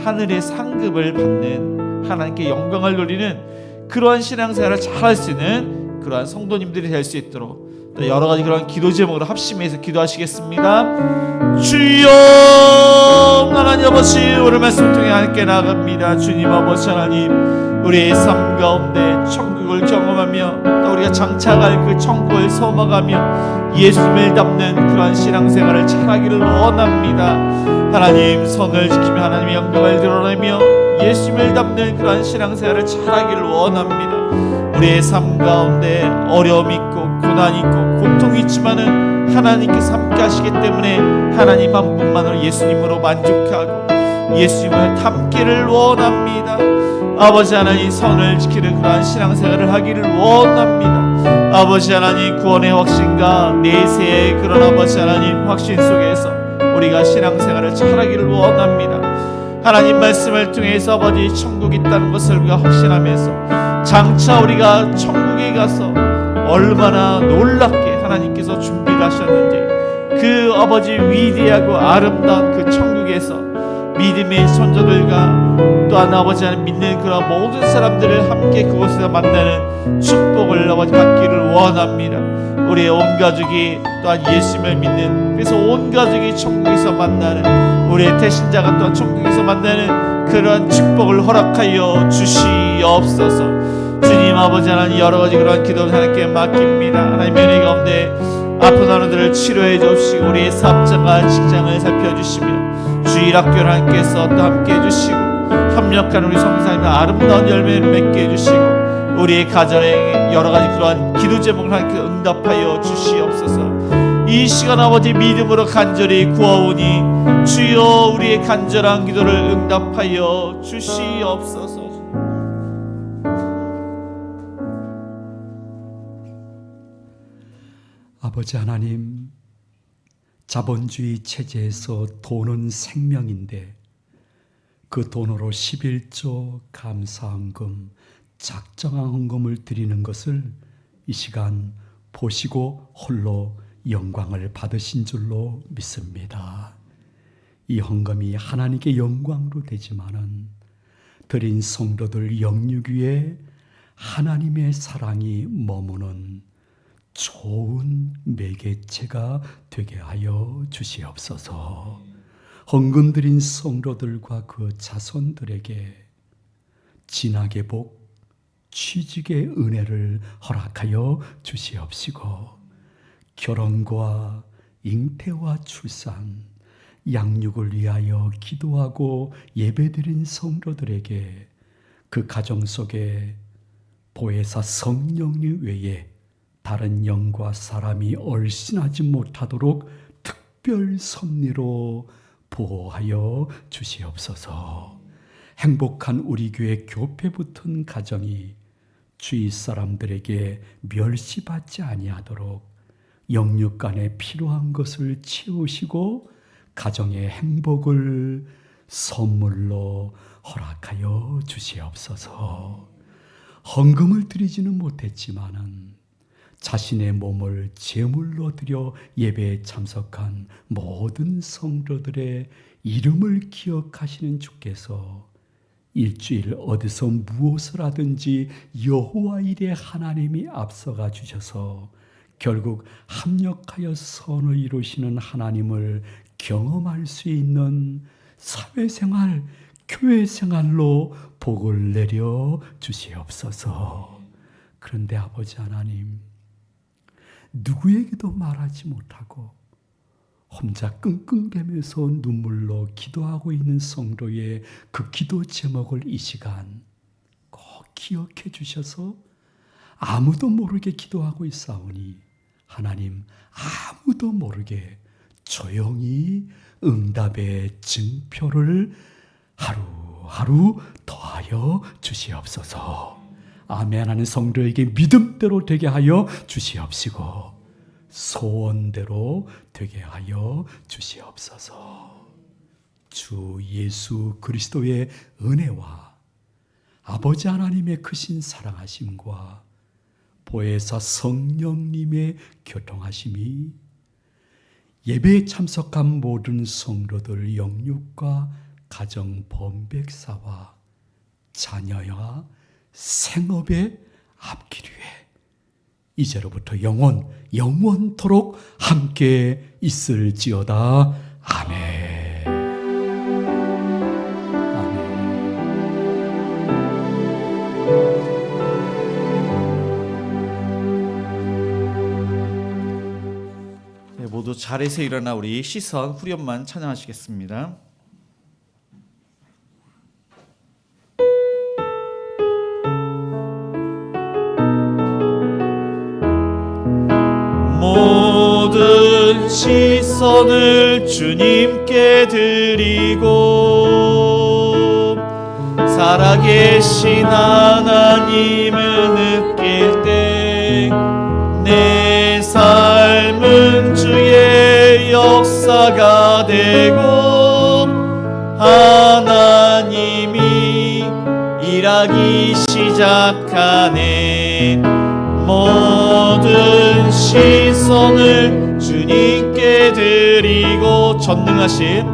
하늘의 상급을 받는, 하나님께 영광을 돌리는 그러한 신앙생활을 잘 할 수 있는 그러한 성도님들이 될 수 있도록 또 여러 가지 그런 기도 제목으로 합심해서 기도하시겠습니다. 주여, 하나님 아버지, 오늘 말씀을 통해 함께 나아갑니다. 주님 아버지 하나님, 우리의 삶 가운데 천국을 경험하며 또 우리가 장차갈 그 천국을 소망하며 예수님을 닮는 그러한 신앙생활을 잘하기를 원합니다. 하나님, 선을 지키며 하나님의 영광을 드러내며 예수님을 닮는 그러한 신앙생활을 잘하기를 원합니다. 우리의 삶 가운데 어려움이 있고 고난이 있고 고통이 있지만은 하나님께서 함께 하시기 때문에 하나님 한 분만으로 예수님으로 만족하고 예수님을 닮기를 원합니다. 아버지 하나님, 선을 지키는 그러한 신앙생활을 하기를 원합니다. 아버지 하나님, 구원의 확신과 내세의 그런 아버지 하나님 확신 속에서 우리가 신앙생활을 잘하기를 원합니다. 하나님 말씀을 통해서 아버지 천국이 있다는 것을 우리가 확신하면서 장차 우리가 천국에 가서 얼마나 놀랍게 하나님께서 준비를 하셨는지, 그 아버지 위대하고 아름다운 그 천국에서 믿음의 손자들과 또한 아버지 하나님 믿는 그런 모든 사람들을 함께 그곳에서 만나는 축복을 아버지 받기를 원합니다. 우리의 온 가족이 또한 예수님을 믿는, 그래서 온 가족이 천국에서 만나는, 우리의 태신자가 또한 천국에서 만나는 그런 축복을 허락하여 주시옵소서. 주님 아버지 하나님, 여러 가지 그런 기도를 하나님께 맡깁니다. 하나님의 은혜 가운데 아픈 어른들을 치료해 주시고 우리의 사업장과 직장을 살펴주시며 주일 학교를 하나님께서 또 함께 해주시고 협력하는 우리 성도님의 아름다운 열매를 맺게 해주시고 우리의 가정에 여러 가지 그러한 기도 제목을 하나님께 응답하여 주시옵소서. 이 시간 아버지 믿음으로 간절히 구하오니 주여 우리의 간절한 기도를 응답하여 주시옵소서.
아버지 하나님, 자본주의 체제에서 돈은 생명인데 그 돈으로 11조 감사헌금, 작정한 헌금을 드리는 것을 이 시간 보시고 홀로 영광을 받으신 줄로 믿습니다. 이 헌금이 하나님께 영광으로 되지만은 드린 성도들 영육 위에 하나님의 사랑이 머무는 좋은 매개체가 되게 하여 주시옵소서. 헌금 드린 성도들과 그 자손들에게 진하게 복, 취직의 은혜를 허락하여 주시옵시고, 결혼과 잉태와 출산, 양육을 위하여 기도하고 예배드린 성도들에게 그 가정 속에 보혜사 성령님 외에 다른 영과 사람이 얼씬하지 못하도록 특별 섭리로 보호하여 주시옵소서. 행복한 우리 교회 교회 붙은 가정이 주위 사람들에게 멸시받지 아니하도록 영육간에 필요한 것을 채우시고 가정의 행복을 선물로 허락하여 주시옵소서. 헌금을 드리지는 못했지만은 자신의 몸을 제물로 드려 예배에 참석한 모든 성도들의 이름을 기억하시는 주께서 일주일 어디서 무엇을 하든지 여호와 일에 하나님이 앞서가 주셔서 결국 합력하여 선을 이루시는 하나님을 경험할 수 있는 사회생활, 교회생활로 복을 내려 주시옵소서. 그런데 아버지 하나님, 누구에게도 말하지 못하고 혼자 끙끙대면서 눈물로 기도하고 있는 성도의 그 기도 제목을 이 시간 꼭 기억해 주셔서 아무도 모르게 기도하고 있사오니 하나님 아무도 모르게 조용히 응답의 증표를 하루하루 더하여 주시옵소서. 아멘 하는 성도에게 믿음대로 되게 하여 주시옵시고 소원대로 되게 하여 주시옵소서. 주 예수 그리스도의 은혜와 아버지 하나님의 크신 사랑하심과 보혜사 성령님의 교통하심이 예배에 참석한 모든 성도들 영육과 가정 범백사와 자녀와 생업의 앞길 위에 이제로부터 영원토록 함께 있을지어다. 아멘.
네, 모두 자리에서 일어나 우리 시선 후렴만 찬양하시겠습니다. 모든 시선을 주님께 드리고 살아계신 하나님을 느낄 때 내 삶은 주의 역사가 되고 하나님이 일하기 시작하네. 모든 시선을 주님께 드리고 전능하신